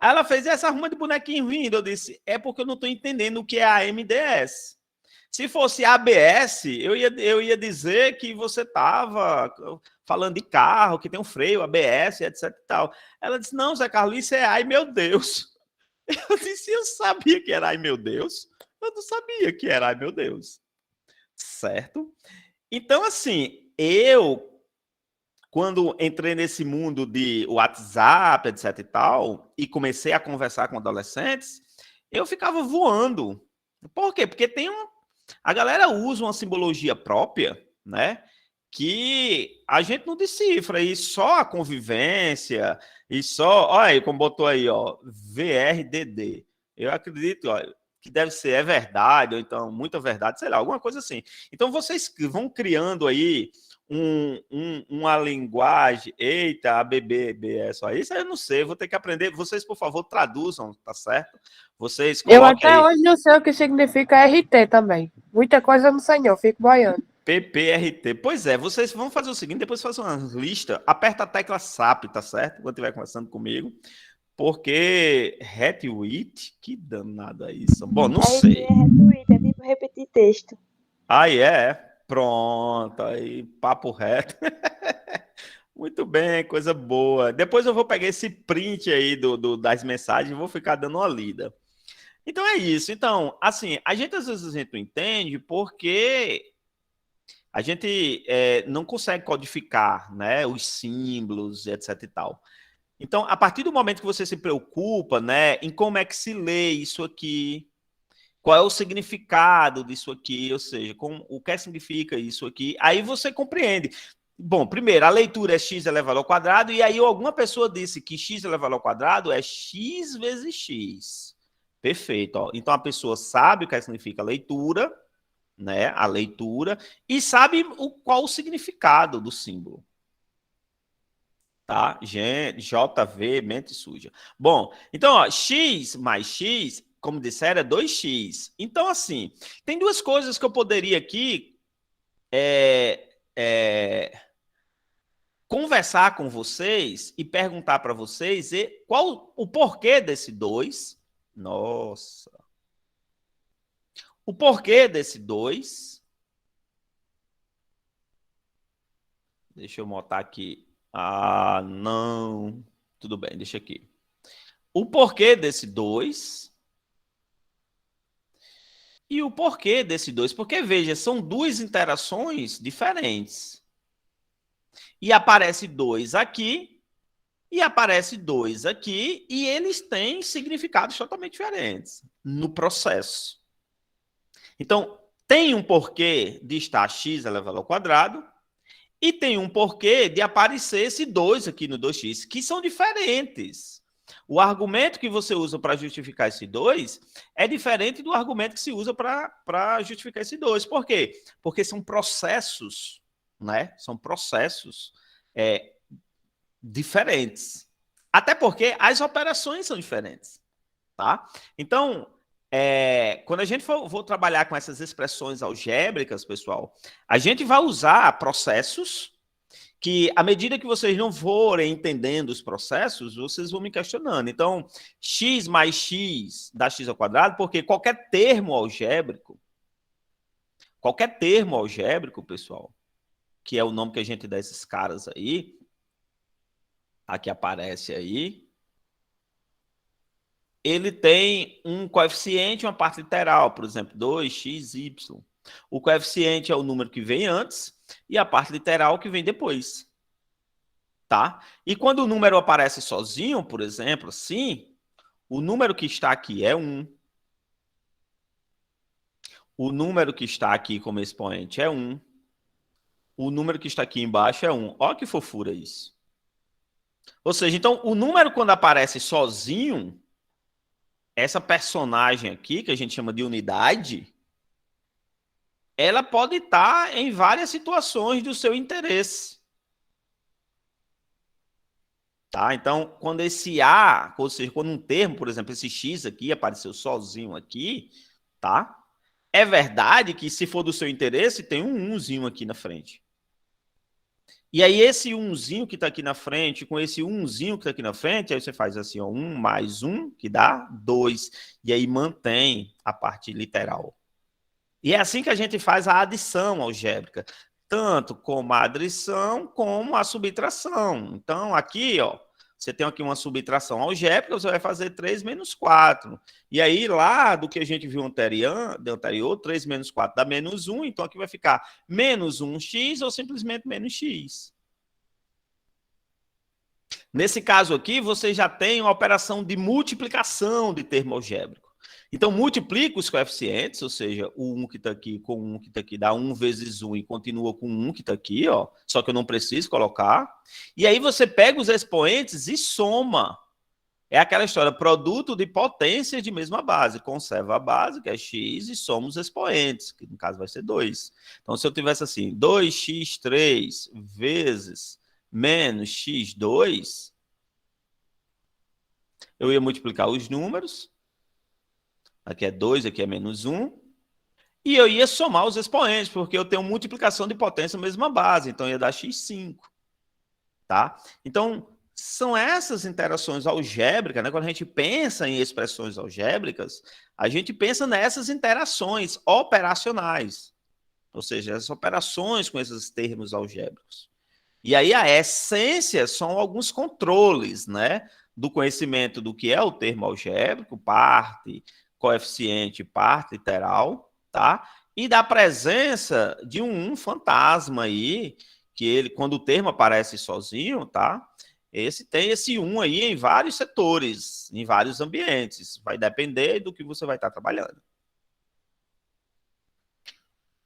Aí ela fez, essa arruma de bonequinho rindo. Eu disse, é porque eu não tô entendendo o que é a MDS. Se fosse ABS, eu ia dizer que você estava falando de carro, que tem um freio, ABS, etc e tal. Ela disse, não, Zé Carlos, isso é ai, meu Deus. Eu disse, eu sabia que era ai, meu Deus. Eu não sabia que era ai, meu Deus. Certo? Então, assim, quando entrei nesse mundo de WhatsApp, etc e tal, e comecei a conversar com adolescentes, eu ficava voando. Por quê? Porque a galera usa uma simbologia própria, né? Que a gente não decifra, e só a convivência, e só. Olha aí, como botou aí, ó, VRDD. Eu acredito, ó, que deve ser, é verdade, ou então muita verdade, sei lá, alguma coisa assim. Então vocês vão criando aí uma linguagem. Eita, ABB é só isso? Eu não sei, vou ter que aprender. Vocês, por favor, traduzam, tá certo? Vocês Eu coloquem até aí. hoje não sei o que significa RT também. Muita coisa eu não sei não, fico boiando. PPRT. Pois é, vocês vão fazer o seguinte, depois façam uma lista, aperta a tecla SAP, tá certo? Quando estiver conversando comigo. Porque retweet, que danado é isso? Bom, não sei. Retweet, é tipo repetir texto. Aí é, pronto, aí papo reto. Muito bem, coisa boa. Depois eu vou pegar esse print aí das mensagens e vou ficar dando uma lida. Então é isso. Então, assim, às vezes a gente não entende porque a gente não consegue codificar, né, os símbolos, etc e tal. Então, a partir do momento que você se preocupa, né, em como é que se lê isso aqui, qual é o significado disso aqui, ou seja, o que significa isso aqui, aí você compreende. Bom, primeiro, a leitura é x elevado ao quadrado, e aí alguma pessoa disse que x elevado ao quadrado é x vezes x. Perfeito. Ó. Então, a pessoa sabe o que significa a leitura, né, a leitura, e sabe qual o significado do símbolo. Tá? JV, mente suja. Bom, então, ó, x mais x, como disseram, é 2x. Então, assim, tem duas coisas que eu poderia aqui conversar com vocês e perguntar para vocês qual o porquê desse 2. Nossa. O porquê desse 2. Deixa eu botar aqui. Ah, não. Tudo bem, deixa aqui. O porquê desse 2. E o porquê desse 2. Porque, veja, são duas interações diferentes. E aparece 2 aqui, e aparece 2 aqui, e eles têm significados totalmente diferentes no processo. Então, tem um porquê de estar x elevado ao quadrado, e tem um porquê de aparecer esse 2 aqui no 2x, que são diferentes. O argumento que você usa para justificar esse 2 é diferente do argumento que se usa para justificar esse 2. Por quê? Porque são processos, né? São processos diferentes. Até porque as operações são diferentes. Tá? Então, quando a gente for trabalhar com essas expressões algébricas, pessoal, a gente vai usar processos que, à medida que vocês não forem entendendo os processos, vocês vão me questionando. Então, x mais x dá x ao quadrado, porque qualquer termo algébrico, pessoal, que é o nome que a gente dá a esses caras aí, aqui aparece aí, ele tem um coeficiente e uma parte literal, por exemplo, 2xy. O coeficiente é o número que vem antes e a parte literal que vem depois. Tá? E quando o número aparece sozinho, por exemplo, assim, o número que está aqui é 1. O número que está aqui como expoente é 1. O número que está aqui embaixo é 1. Olha que fofura isso. Ou seja, então, o número quando aparece sozinho, essa personagem aqui, que a gente chama de unidade, ela pode estar em várias situações do seu interesse. Tá? Então, quando esse A, ou seja, quando um termo, por exemplo, esse X aqui apareceu sozinho aqui, tá? É verdade que, se for do seu interesse, tem um 1zinho aqui na frente. E aí, esse 1zinho que está aqui na frente, com esse 1zinho que está aqui na frente, aí você faz assim, ó, 1 mais 1, que dá 2. E aí mantém a parte literal. E é assim que a gente faz a adição algébrica, tanto como a adição como a subtração. Então, aqui, ó, você tem aqui uma subtração algébrica, você vai fazer 3 menos 4. E aí, lá do que a gente viu anterior, 3 menos 4 dá menos 1, então aqui vai ficar menos 1x ou simplesmente menos x. Nesse caso aqui, você já tem uma operação de multiplicação de termo algébrico. Então, multiplica os coeficientes, ou seja, o 1 que está aqui com o 1 que está aqui dá 1 vezes 1 e continua com o 1 que está aqui, ó, só que eu não preciso colocar. E aí você pega os expoentes e soma. É aquela história, produto de potências de mesma base. Conserva a base, que é x, e soma os expoentes, que no caso vai ser 2. Então, se eu tivesse assim, 2x3 vezes menos x2, eu ia multiplicar os números. Aqui é 2, aqui é menos 1. E eu ia somar os expoentes, porque eu tenho multiplicação de potência na mesma base. Então, ia dar x5. Tá? Então, são essas interações algébricas, né? Quando a gente pensa em expressões algébricas, a gente pensa nessas interações operacionais. Ou seja, as operações com esses termos algébricos. E aí, a essência são alguns controles, né? Do conhecimento do que é o termo algébrico, parte, coeficiente, parte literal, tá? E da presença de um fantasma aí, que ele, quando o termo aparece sozinho, tá? Tem esse 1 aí em vários setores, em vários ambientes. Vai depender do que você vai estar trabalhando.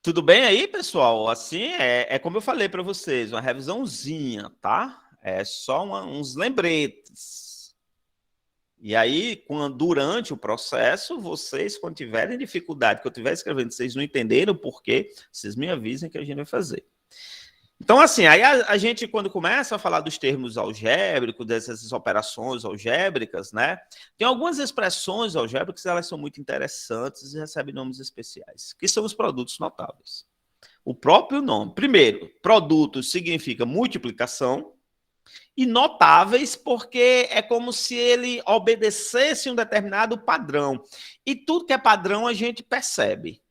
Tudo bem aí, pessoal? Assim, é como eu falei para vocês, uma revisãozinha, tá? É só uns lembretes. E aí, durante o processo, vocês, quando tiverem dificuldade, que eu estiver escrevendo, vocês não entenderam o porquê, vocês me avisem que a gente vai fazer. Então, assim, aí a gente, quando começa a falar dos termos algébricos, dessas operações algébricas, né? Tem algumas expressões algébricas, elas são muito interessantes e recebem nomes especiais, que são os produtos notáveis. O próprio nome. Primeiro, produto significa multiplicação, e notáveis porque é como se ele obedecesse um determinado padrão. E tudo que é padrão a gente percebe.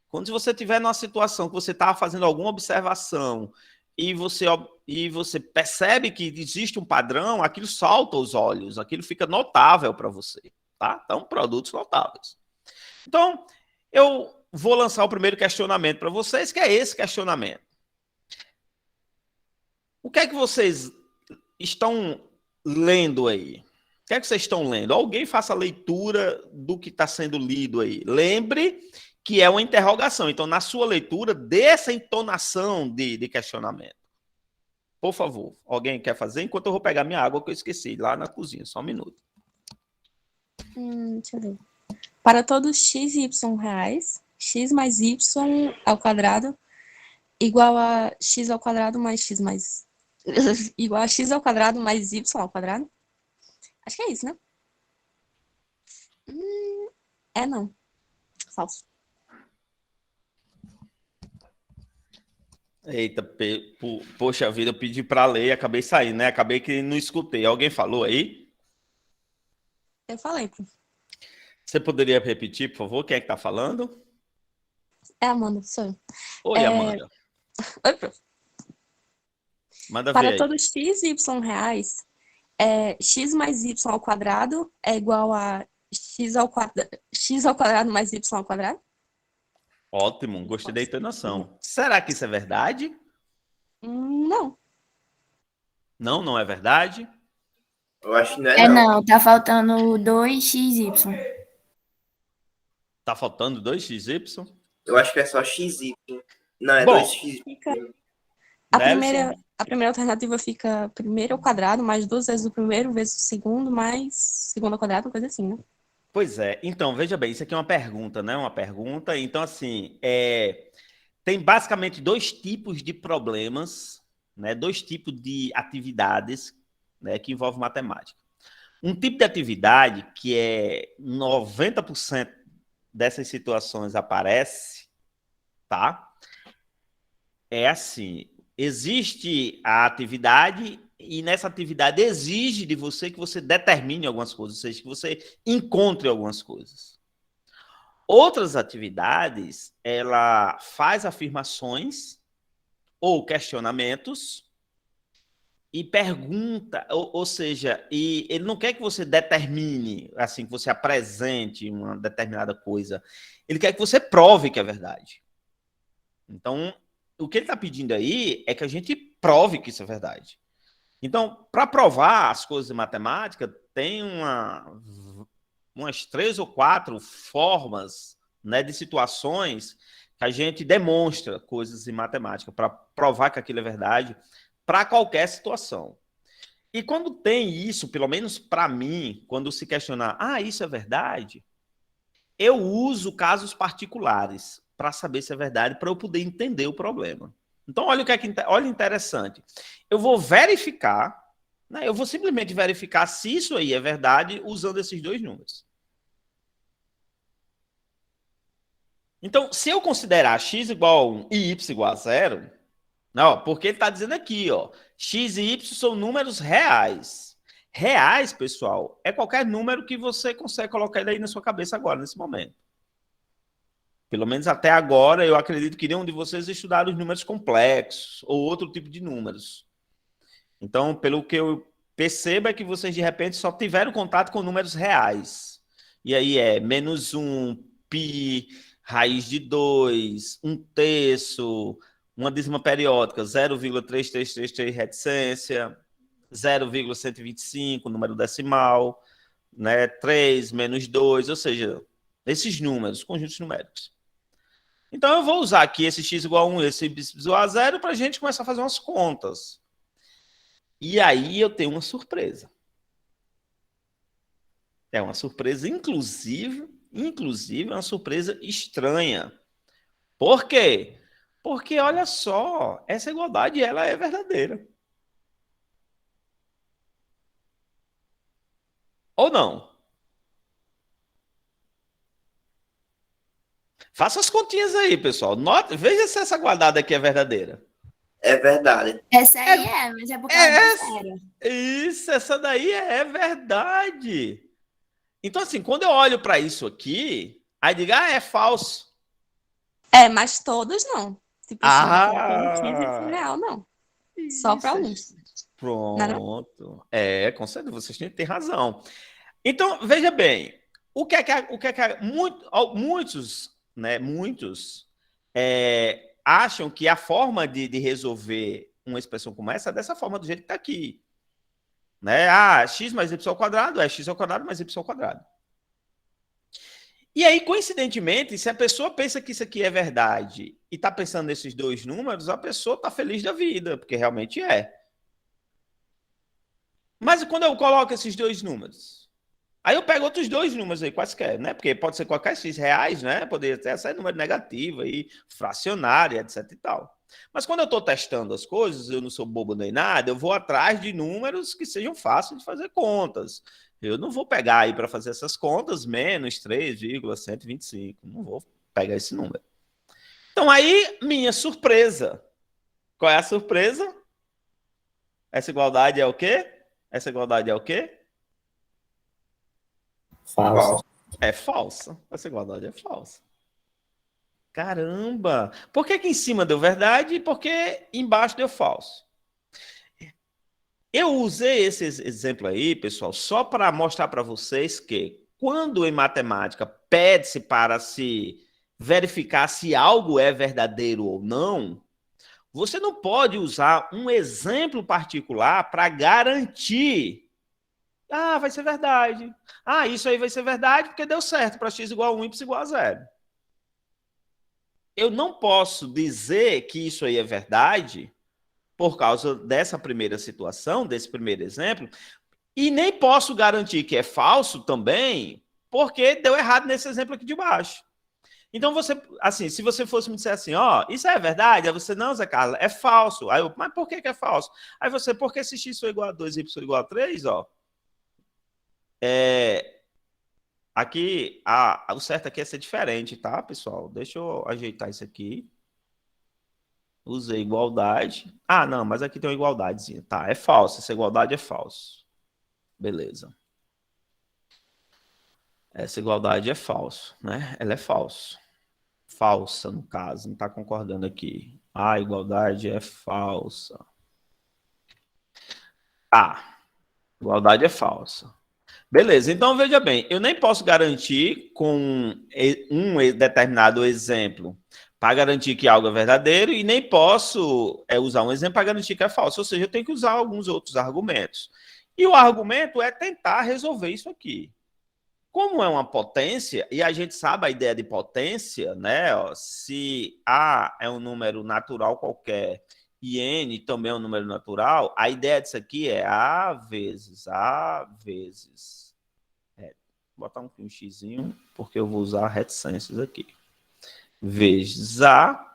Quando você estiver numa situação que você está fazendo alguma observação e você percebe que existe um padrão, aquilo salta aos olhos, aquilo fica notável para você. Tá? Então, produtos notáveis. Então, eu vou lançar o primeiro questionamento para vocês, que é esse questionamento. O que é que vocês estão lendo aí? O que é que vocês estão lendo? Alguém faça a leitura do que está sendo lido aí. Lembre que é uma interrogação. Então, na sua leitura, dê essa entonação de questionamento. Por favor, alguém quer fazer? Enquanto eu vou pegar minha água que eu esqueci lá na cozinha. Só um minuto. Deixa eu ver. Para todos x e y reais, x mais y ao quadrado igual a x ao quadrado mais x mais... igual a x ao quadrado mais y ao quadrado? Acho que é isso, né? Não. Falso. Eita, poxa vida, eu pedi para ler e acabei saindo, né? Acabei que não escutei. Alguém falou aí? Eu falei, prof. Você poderia repetir, por favor? Quem é que está falando? É a Amanda, sou eu. Oi, Amanda. Oi, prof. Manda ver Para aí. todos x e y reais, x mais y ao quadrado é igual a x ao quadrado mais y ao quadrado? Ótimo, gostei da entonação. Será que isso é verdade? Não. Não é verdade? Eu acho que não é, não. Não, tá faltando 2xy. Tá faltando 2xy? Eu acho que é só XY. Não, é Bom, 2x. A Deve primeira alternativa fica primeiro ao quadrado, mais 2 vezes o primeiro, vezes o segundo, mais segundo ao quadrado, uma coisa assim, né? Pois é. Então, veja bem, isso aqui é uma pergunta, né? Uma pergunta. Então, assim, tem basicamente 2 tipos de problemas, né? 2 tipos de atividades, né, que envolve matemática. Um tipo de atividade que é 90% dessas situações aparece, tá? É assim, existe a atividade e nessa atividade exige de você que você determine algumas coisas, ou seja, que você encontre algumas coisas. Outras atividades, ela faz afirmações ou questionamentos e pergunta, ou seja, e ele não quer que você determine, assim, que você apresente uma determinada coisa. Ele quer que você prove que é verdade. Então, o que ele está pedindo aí é que a gente prove que isso é verdade. Então, para provar as coisas de matemática, tem umas 3 ou 4 formas, né, de situações que a gente demonstra coisas em matemática para provar que aquilo é verdade para qualquer situação. E quando tem isso, pelo menos para mim, quando se questionar, isso é verdade, eu uso casos particulares para saber se é verdade, para eu poder entender o problema. Então, olha olha interessante. Eu vou verificar, né, eu vou simplesmente verificar se isso aí é verdade usando esses 2 números. Então, se eu considerar x igual a 1 e y igual a 0, não, porque ele está dizendo aqui, ó, x e y são números reais. Reais, pessoal, é qualquer número que você consegue colocar ele aí na sua cabeça agora, nesse momento. Pelo menos até agora, eu acredito que nenhum de vocês estudaram os números complexos ou outro tipo de números. Então, pelo que eu percebo é que vocês, de repente, só tiveram contato com números reais. E aí é -1, π, raiz de 2, 1/3, uma dízima periódica, 0,3333 reticência, 0,125, número decimal, né, 3 menos 2, ou seja, esses números, conjuntos numéricos. Então, eu vou usar aqui esse x igual a 1 e esse y igual a 0 para a gente começar a fazer umas contas. E aí eu tenho uma surpresa. É uma surpresa, inclusive é uma surpresa estranha. Por quê? Porque, olha só, essa igualdade ela é verdadeira. Ou não? Faça as continhas aí, pessoal. Veja se essa guardada aqui é verdadeira. É verdade. Essa aí mas é por causa do zero. Isso, essa daí é verdade. Então, assim, quando eu olho para isso aqui, aí digo, é falso. Mas todos não. Tipo, x real, não. Só para uns. Pronto. Com certeza, vocês têm razão. Então, veja bem, o que é que muitos, né, acham que a forma de resolver uma expressão como essa é dessa forma, do jeito que está aqui. Né? X mais y ao quadrado é x ao quadrado mais y ao quadrado. E aí, coincidentemente, se a pessoa pensa que isso aqui é verdade e está pensando nesses 2 números, a pessoa está feliz da vida, porque realmente é. Mas quando eu coloco esses 2 números, aí eu pego outros 2 números aí, quaisquer, né? Porque pode ser qualquer x reais, né? Poderia ter esse número negativo aí, fracionário, etc e tal. Mas quando eu estou testando as coisas, eu não sou bobo nem nada, eu vou atrás de números que sejam fáceis de fazer contas. Eu não vou pegar aí para fazer essas contas menos 3,125. Não vou pegar esse número. Então aí, minha surpresa. Qual é a surpresa? Essa igualdade é o quê? Essa igualdade é o quê? Falso. É falsa. Essa igualdade é falsa. Caramba! Por que em cima deu verdade e por que embaixo deu falso? Eu usei esse exemplo aí, pessoal, só para mostrar para vocês que quando em matemática pede-se para se verificar se algo é verdadeiro ou não, você não pode usar um exemplo particular para garantir. Vai ser verdade. Isso aí vai ser verdade porque deu certo para x igual a 1 e y igual a 0. Eu não posso dizer que isso aí é verdade por causa dessa primeira situação, desse primeiro exemplo, e nem posso garantir que é falso também, porque deu errado nesse exemplo aqui de baixo. Então, você, assim, se você fosse me dizer assim, ó, isso é verdade? Aí você, não, Zé Carlos, é falso. Aí eu, mas por que é falso? Aí você, porque se x for igual a 2 e y igual a 3, ó, aqui, o certo aqui é ser diferente, tá, pessoal? Deixa eu ajeitar isso aqui. Usei igualdade. Ah, não, mas aqui tem uma igualdadezinha. Tá, é falso. Essa igualdade é falso. Beleza. Essa igualdade é falso, né? Ela é falso. Falsa, no caso. Não está concordando aqui. A igualdade é falsa. Igualdade é falsa. Beleza, então veja bem. Eu nem posso garantir com um determinado exemplo para garantir que algo é verdadeiro e nem posso usar um exemplo para garantir que é falso. Ou seja, eu tenho que usar alguns outros argumentos. E o argumento é tentar resolver isso aqui. Como é uma potência, e a gente sabe a ideia de potência, né? Ó, se A é um número natural qualquer e N também é um número natural, a ideia disso aqui é A vezes. Vou botar um xzinho, porque eu vou usar reticências aqui. Vezes A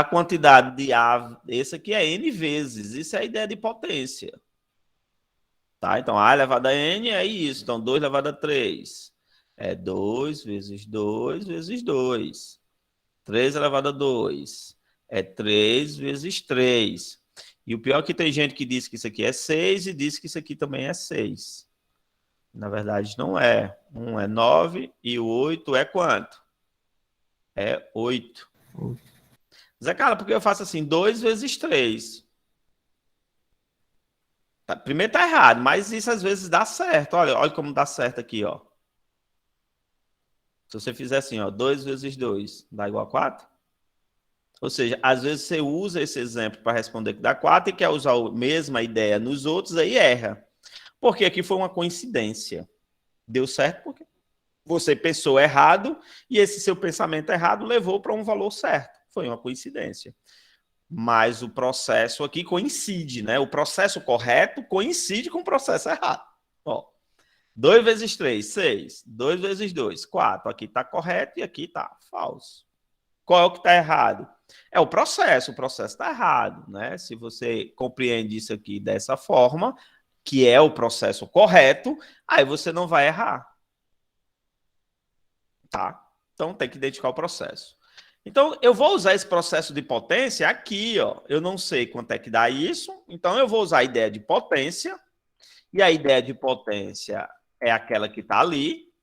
quantidade de A, esse aqui é N vezes. Isso é a ideia de potência. Tá? Então, A elevado a N é isso. Então, 2 elevado a 3. É 2 vezes 2 vezes 2. 3 elevado a 2. É 3 vezes 3. E o pior é que tem gente que diz que isso aqui é 6 e diz que isso aqui também é 6. Na verdade, não é. 1 é 9 e o 8 é quanto? É 8. Zé Carlos, por que eu faço assim? 2 vezes 3. Primeiro tá errado, mas isso às vezes dá certo. Olha como dá certo aqui, ó. Se você fizer assim, ó, 2 vezes 2 dá igual a 4. Ou seja, às vezes você usa esse exemplo para responder que dá 4 e quer usar a mesma ideia nos outros, aí erra. Porque aqui foi uma coincidência. Deu certo porque você pensou errado e esse seu pensamento errado levou para um valor certo. Foi uma coincidência. Mas o processo aqui coincide, né? O processo correto coincide com o processo errado. Ó, 2 vezes 3, 6. 2 vezes 2, 4. Aqui está correto e aqui está falso. Qual é o que está errado? É o processo está errado, né? Se você compreende isso aqui dessa forma, que é o processo correto, aí você não vai errar. Tá? Então tem que identificar o processo. Então, eu vou usar esse processo de potência aqui, ó. Eu não sei quanto é que dá isso, então eu vou usar a ideia de potência, e a ideia de potência é aquela que está ali,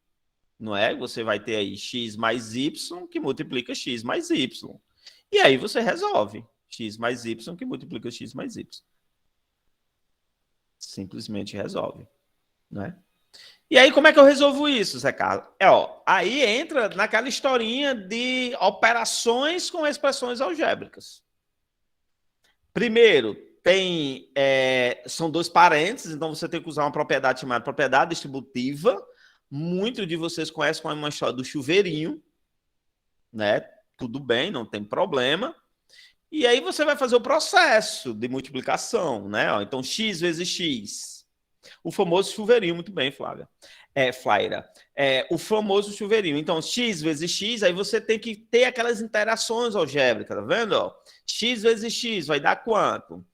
não é? Você vai ter aí x mais y, que multiplica x mais y. E aí você resolve x mais y, que multiplica x mais y. Simplesmente resolve, né? E aí, como é que eu resolvo isso, Zé Carlos? Aí entra naquela historinha de operações com expressões algébricas. Primeiro, são dois parênteses, então você tem que usar uma propriedade chamada propriedade distributiva. Muitos de vocês conhecem como uma história do chuveirinho, né? Tudo bem, não tem problema. E aí você vai fazer o processo de multiplicação, né? Então, x vezes x. O famoso chuveirinho, muito bem, Flávia. Flaira. O famoso chuveirinho. Então, x vezes x, aí você tem que ter aquelas interações algébricas, tá vendo? Ó? X vezes x vai dar quanto?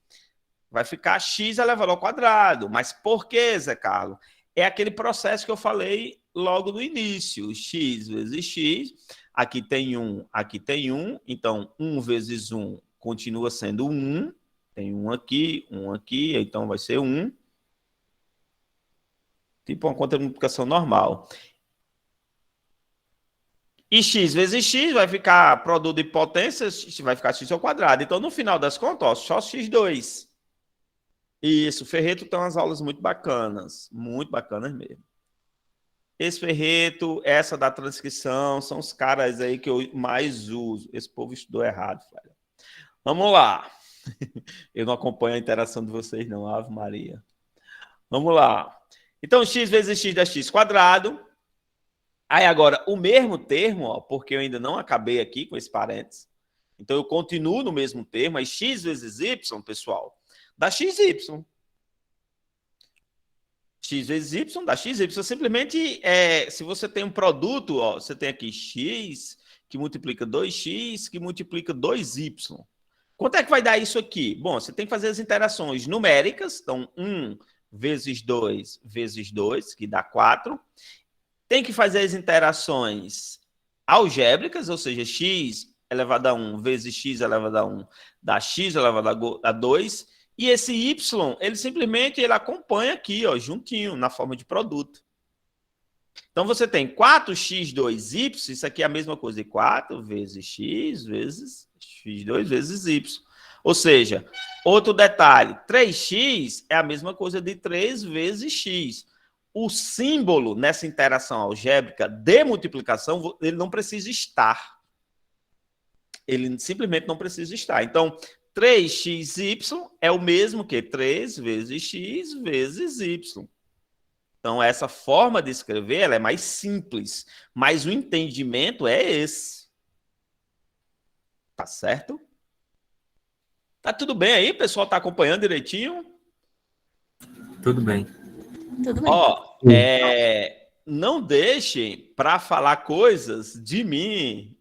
Vai ficar x elevado ao quadrado. Mas por que, Zé Carlos? É aquele processo que eu falei logo no início. X vezes x, aqui tem 1, aqui tem 1. Então, 1 vezes 1 continua sendo 1. Tem 1 aqui, então vai ser 1. Tipo uma conta de multiplicação normal. E x vezes x vai ficar produto de potência, vai ficar x ao quadrado. Então, no final das contas, ó, só x2. Isso, Ferreto tem umas aulas muito bacanas mesmo. Esse Ferreto, essa da transcrição, são os caras aí que eu mais uso. Esse povo estudou errado, Flávia. Vamos lá. Eu não acompanho a interação de vocês, não, Ave Maria. Vamos lá. Então, x vezes x dá x quadrado. Aí, agora, o mesmo termo, ó, porque eu ainda não acabei aqui com esse parênteses. Então, eu continuo no mesmo termo. Aí, x vezes y, pessoal, dá xy. X vezes Y dá XY. Simplesmente, se você tem um produto, ó, você tem aqui X, que multiplica 2X, que multiplica 2Y. Quanto é que vai dar isso aqui? Bom, você tem que fazer as interações numéricas. Então, 1 vezes 2 vezes 2, que dá 4. Tem que fazer as interações algébricas, ou seja, x elevado a 1 vezes x elevado a 1 dá x elevado a 2. E esse y, ele simplesmente acompanha aqui, ó, juntinho, na forma de produto. Então, você tem 4x2y, isso aqui é a mesma coisa de 4 vezes x vezes x2 vezes y. Ou seja, outro detalhe, 3x é a mesma coisa de 3 vezes x. O símbolo nessa interação algébrica de multiplicação, ele não precisa estar. Ele simplesmente não precisa estar. Então, 3xy é o mesmo que 3 vezes x vezes y. Então, essa forma de escrever ela é mais simples, mas o entendimento é esse. Tá certo? Tá tudo bem aí? O pessoal tá acompanhando direitinho? Tudo bem. Tudo bem. Ó, não deixem para falar coisas de mim.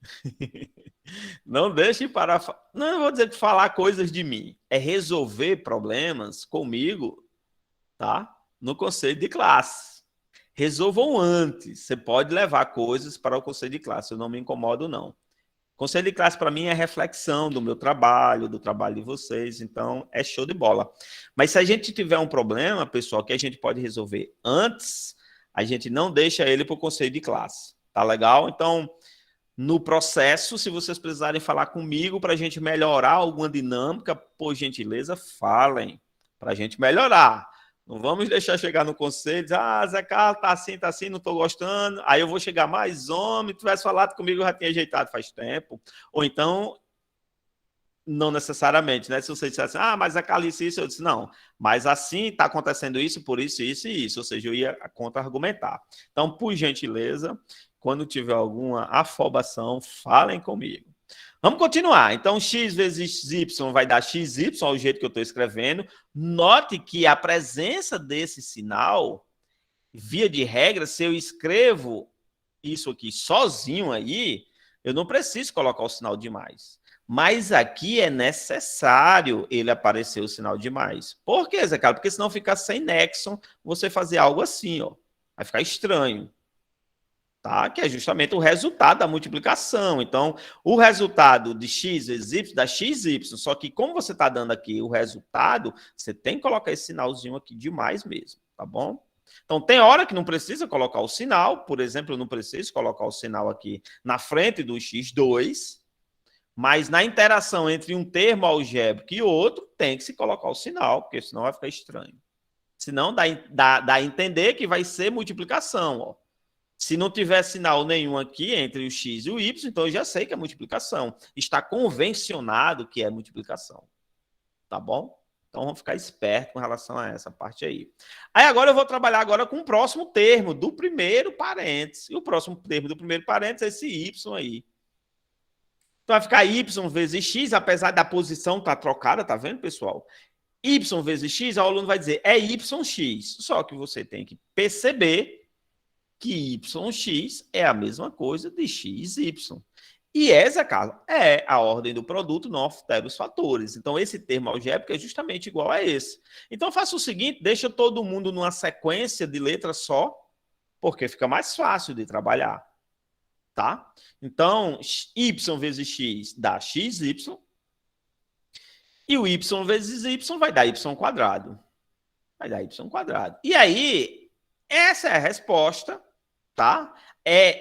Não deixem para... Não vou dizer falar coisas de mim. É resolver problemas comigo, tá? No conselho de classe. Resolvam antes. Você pode levar coisas para o conselho de classe. Eu não me incomodo, não. Conselho de classe, para mim, é reflexão do meu trabalho, do trabalho de vocês. Então, é show de bola. Mas se a gente tiver um problema, pessoal, que a gente pode resolver antes, a gente não deixa ele para o conselho de classe. Tá legal? Então, no processo, se vocês precisarem falar comigo para a gente melhorar alguma dinâmica, por gentileza, falem para a gente melhorar. Não vamos deixar chegar no conselho e dizer, Zé Carlos, tá assim, não estou gostando. Aí eu vou chegar mais homem, tivesse falado comigo, eu já tinha ajeitado faz tempo. Ou então, não necessariamente, né? Se você dissesse, mas Zé Carlos, isso, eu disse, não. Mas assim, está acontecendo isso, por isso, isso e isso. Ou seja, eu ia contra-argumentar. Então, por gentileza, quando tiver alguma afobação, falem comigo. Vamos continuar. Então, x vezes y vai dar xy, ao jeito que eu estou escrevendo. Note que a presença desse sinal, via de regra, se eu escrevo isso aqui sozinho aí, eu não preciso colocar o sinal de mais. Mas aqui é necessário ele aparecer o sinal de mais. Por quê, Zé Carlos? Porque senão fica sem nexo você fazer algo assim, ó. Vai ficar estranho. Tá? Que é justamente o resultado da multiplicação. Então, o resultado de x vezes y dá xy, só que como você está dando aqui o resultado, você tem que colocar esse sinalzinho aqui de mais mesmo, tá bom? Então, tem hora que não precisa colocar o sinal, por exemplo, eu não preciso colocar o sinal aqui na frente do x2, mas na interação entre um termo algébrico e outro, tem que se colocar o sinal, porque senão vai ficar estranho. Senão dá a entender que vai ser multiplicação, ó. Se não tiver sinal nenhum aqui entre o x e o y, então eu já sei que é multiplicação. Está convencionado que é multiplicação. Tá bom? Então vamos ficar esperto com relação a essa parte aí. Aí agora eu vou trabalhar agora com o próximo termo do primeiro parênteses. E o próximo termo do primeiro parênteses é esse y aí. Então vai ficar y vezes x, apesar da posição estar trocada, tá vendo, pessoal? Y vezes x, o aluno vai dizer é yx. Só que você tem que perceber que yx é a mesma coisa de xy. E essa, Carlos, é a ordem do produto, não altera os fatores. Então, esse termo algébrico é justamente igual a esse. Então, faça o seguinte, deixa todo mundo numa sequência de letras só, porque fica mais fácil de trabalhar. Tá? Então, y vezes x dá xy, e o y vezes y vai dar y quadrado. Vai dar y quadrado. E aí, essa é a resposta, tá?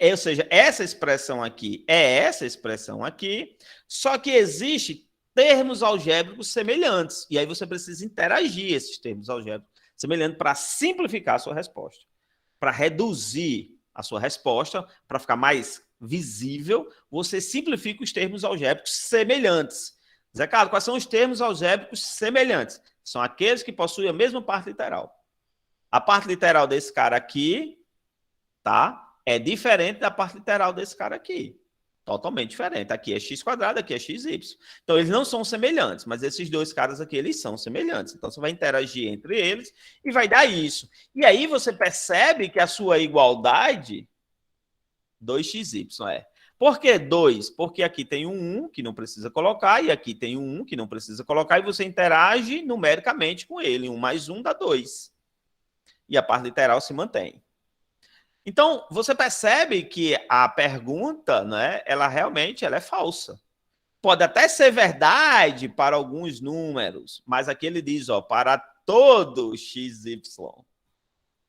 Ou seja, essa expressão aqui é essa expressão aqui, só que existe termos algébricos semelhantes. E aí você precisa interagir esses termos algébricos semelhantes para simplificar a sua resposta. Para reduzir a sua resposta, para ficar mais visível, você simplifica os termos algébricos semelhantes. Zé Carlos, quais são os termos algébricos semelhantes? São aqueles que possuem a mesma parte literal. A parte literal desse cara aqui, tá? É diferente da parte literal desse cara aqui. Totalmente diferente. Aqui é x quadrado, aqui é xy. Então, eles não são semelhantes, mas esses dois caras aqui, eles são semelhantes. Então, você vai interagir entre eles e vai dar isso. E aí, você percebe que a sua igualdade, 2xy, é. Por que 2? Porque aqui tem um 1 que não precisa colocar, e aqui tem um 1 que não precisa colocar, e você interage numericamente com ele. 1 mais 1 dá 2. E a parte literal se mantém. Então, você percebe que a pergunta, né, ela realmente é falsa. Pode até ser verdade para alguns números, mas aqui ele diz, ó, para todo XY.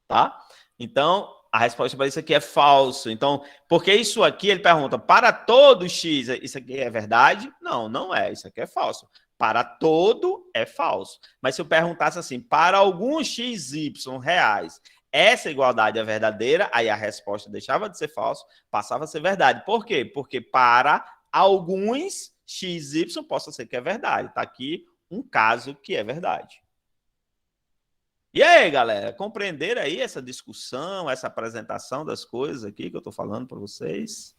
Tá? Então, a resposta para isso aqui é falso. Então, porque isso aqui, ele pergunta, para todo X, isso aqui é verdade? Não, não é. Isso aqui é falso. Para todo é falso. Mas se eu perguntasse assim, para alguns XY reais, essa igualdade é verdadeira, aí a resposta deixava de ser falso, passava a ser verdade. Por quê? Porque para alguns XY possa ser que é verdade. Está aqui um caso que é verdade. E aí, galera, compreenderam aí essa discussão, essa apresentação das coisas aqui que eu estou falando para vocês?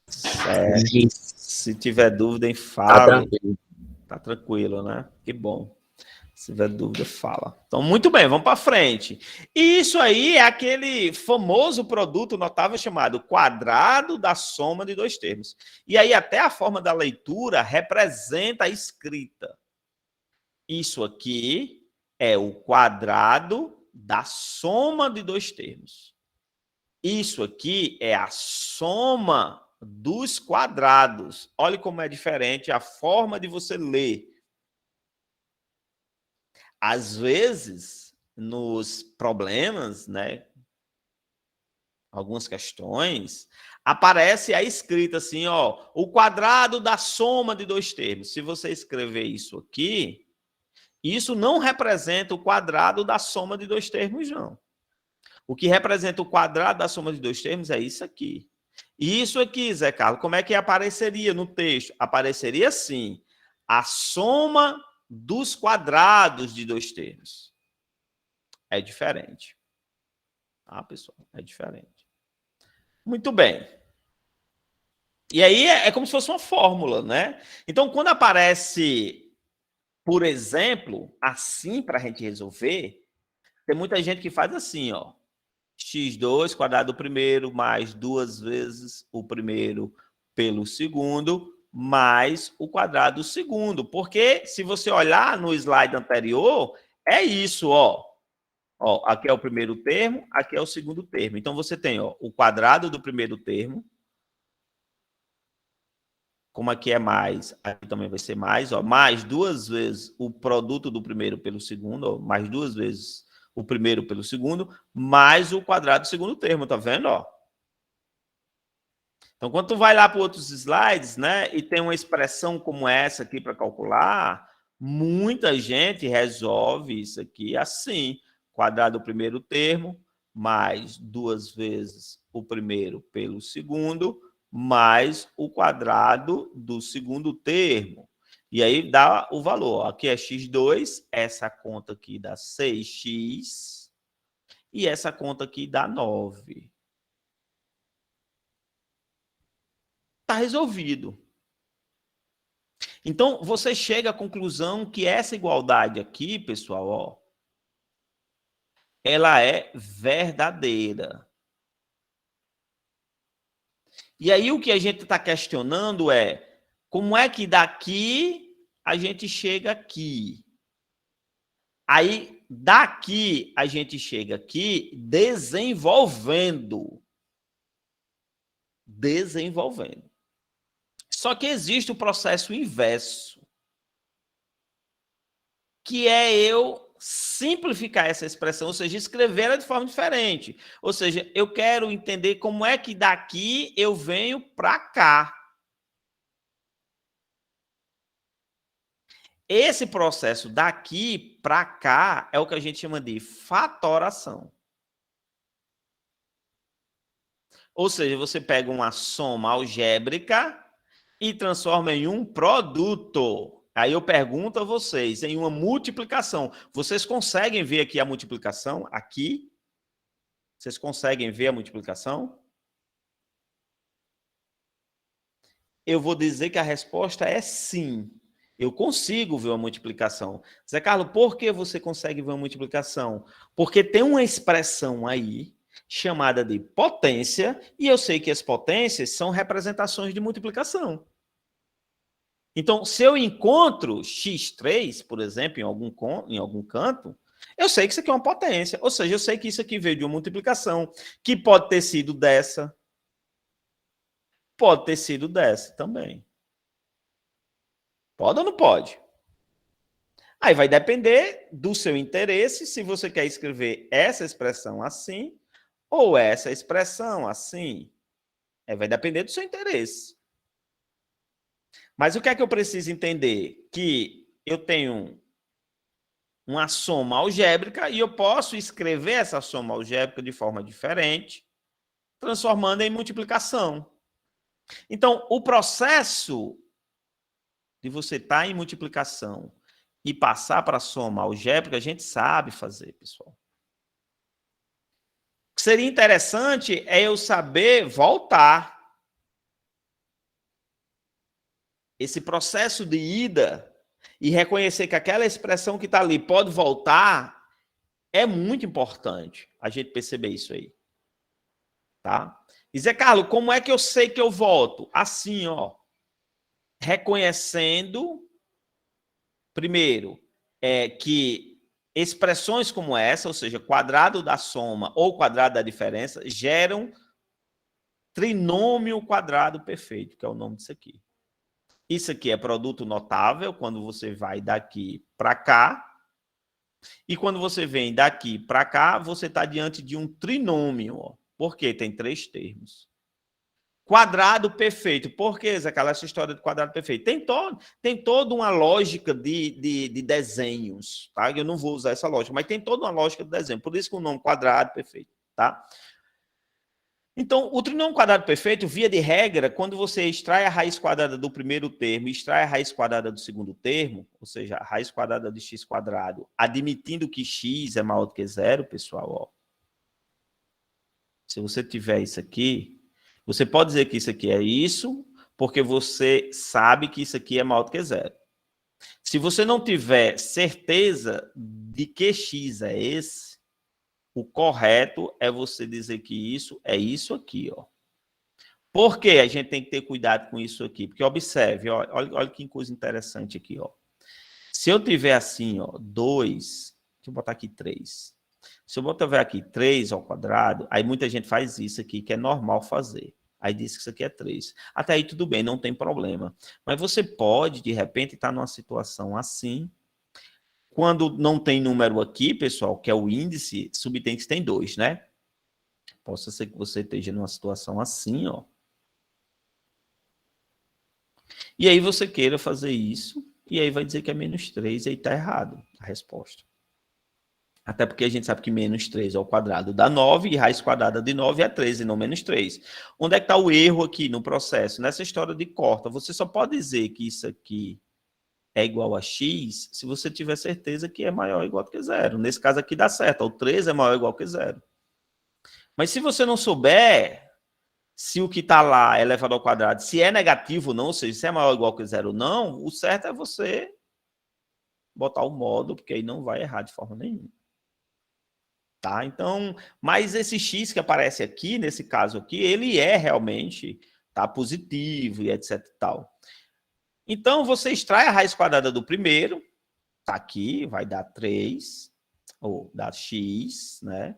Se tiver dúvida, fala. Tá tranquilo, né? Que bom. Se tiver dúvida, fala. Então, muito bem, vamos para frente. E isso aí é aquele famoso produto notável chamado quadrado da soma de dois termos. E aí até a forma da leitura representa a escrita. Isso aqui é o quadrado da soma de dois termos. Isso aqui é a soma dos quadrados. Olha como é diferente a forma de você ler. Às vezes, nos problemas, né, algumas questões, aparece a escrita assim, ó, o quadrado da soma de dois termos. Se você escrever isso aqui, isso não representa o quadrado da soma de dois termos, não. O que representa o quadrado da soma de dois termos é isso aqui. E isso aqui, Zé Carlos, como é que apareceria no texto? Apareceria assim, a soma dos quadrados de dois termos. É diferente. Tá, pessoal? É diferente. Muito bem. E aí é como se fosse uma fórmula, né? Então, quando aparece, por exemplo, assim para a gente resolver, tem muita gente que faz assim, ó. x2 quadrado do primeiro mais 2 vezes o primeiro pelo segundo mais o quadrado do segundo. Porque se você olhar no slide anterior, é isso, ó. Ó, aqui é o primeiro termo, aqui é o segundo termo. Então, você tem, ó, o quadrado do primeiro termo. Como aqui é mais, aqui também vai ser mais, ó. Mais 2 vezes o produto do primeiro pelo segundo, ó. Mais 2 vezes o primeiro pelo segundo, mais o quadrado do segundo termo, tá vendo, ó? Então, quando tu vai lá para outros slides, né, e tem uma expressão como essa aqui para calcular, muita gente resolve isso aqui assim, quadrado do primeiro termo, mais 2 vezes o primeiro pelo segundo, mais o quadrado do segundo termo. E aí dá o valor. Aqui é x2, essa conta aqui dá 6x, e essa conta aqui dá 9. Está resolvido. Então, você chega à conclusão que essa igualdade aqui, pessoal, ó, ela é verdadeira. E aí o que a gente está questionando é como é que daqui a gente chega aqui? Aí, daqui a gente chega aqui desenvolvendo. Desenvolvendo. Só que existe o processo inverso, que é eu simplificar essa expressão, ou seja, escrever ela de forma diferente. Ou seja, eu quero entender como é que daqui eu venho para cá. Esse processo daqui para cá é o que a gente chama de fatoração. Ou seja, você pega uma soma algébrica e transforma em um produto. Aí eu pergunto a vocês, em uma multiplicação, vocês conseguem ver aqui a multiplicação? Aqui? Vocês conseguem ver a multiplicação? eu vou dizer que a resposta é sim. Eu consigo ver uma multiplicação. Zé Carlos, por que você consegue ver uma multiplicação? Porque tem uma expressão aí chamada de potência, e eu sei que as potências são representações de multiplicação. Então, se eu encontro x3, por exemplo, em algum canto, eu sei que isso aqui é uma potência. Ou seja, eu sei que isso aqui veio de uma multiplicação, que pode ter sido dessa, pode ter sido dessa também. Pode ou não pode? Aí vai depender do seu interesse, se você quer escrever essa expressão assim, ou essa expressão assim. Vai depender do seu interesse. Mas o que é que eu preciso entender? Que eu tenho uma soma algébrica e eu posso escrever essa soma algébrica de forma diferente, transformando em multiplicação. Então, o processo de você estar em multiplicação e passar para a soma algébrica, a gente sabe fazer, pessoal. O que seria interessante é eu saber voltar. Esse processo de ida e reconhecer que aquela expressão que está ali pode voltar é muito importante a gente perceber isso aí. Tá? E Zé Carlos, como é que eu sei que eu volto? Assim, ó. Reconhecendo, primeiro, que expressões como essa, ou seja, quadrado da soma ou quadrado da diferença, geram trinômio quadrado perfeito, que é o nome disso aqui. Isso aqui é produto notável, quando você vai daqui para cá. E quando você vem daqui para cá, você está diante de um trinômio. Ó, porque tem 3 termos. Quadrado perfeito. Por que, Zé Carlos, essa história de quadrado perfeito? Tem toda uma lógica de desenhos. Tá? Eu não vou usar essa lógica, mas tem toda uma lógica de desenho. Por isso que o nome quadrado perfeito. Tá? Então, o trinômio quadrado perfeito, via de regra, quando você extrai a raiz quadrada do primeiro termo e extrai a raiz quadrada do segundo termo, ou seja, a raiz quadrada de x quadrado, admitindo que x é maior do que zero, pessoal, ó. Se você tiver isso aqui, você pode dizer que isso aqui é isso, porque você sabe que isso aqui é maior do que zero. Se você não tiver certeza de que x é esse, o correto é você dizer que isso é isso aqui, ó. Por que a gente tem que ter cuidado com isso aqui? Porque observe, ó, olha que coisa interessante aqui, ó. Se eu tiver assim, ó, 2, deixa eu botar aqui 3. Se eu botar aqui 3 ao quadrado, aí muita gente faz isso aqui, que é normal fazer. Aí diz que isso aqui é 3. Até aí tudo bem, não tem problema. Mas você pode, de repente, estar numa situação assim. Quando não tem número aqui, pessoal, que é o índice, subtende que tem 2, né? Possa ser que você esteja numa situação assim, ó. E aí você queira fazer isso, e aí vai dizer que é menos 3, e aí tá errado a resposta. Até porque a gente sabe que menos 3 ao quadrado dá 9, e raiz quadrada de 9 é 13, não menos 3. Onde é que está o erro aqui no processo? Nessa história de corta, você só pode dizer que isso aqui é igual a x se você tiver certeza que é maior ou igual que zero. Nesse caso aqui dá certo, o 3 é maior ou igual que zero. Mas se você não souber se o que está lá é elevado ao quadrado, se é negativo ou não, ou seja, se é maior ou igual que zero ou não, o certo é você botar o modo, porque aí não vai errar de forma nenhuma. Tá? Então, mas esse x que aparece aqui, nesse caso aqui, ele é realmente positivo e etc e tal. Então, você extrai a raiz quadrada do primeiro, tá aqui, vai dar 3, ou dá x, né?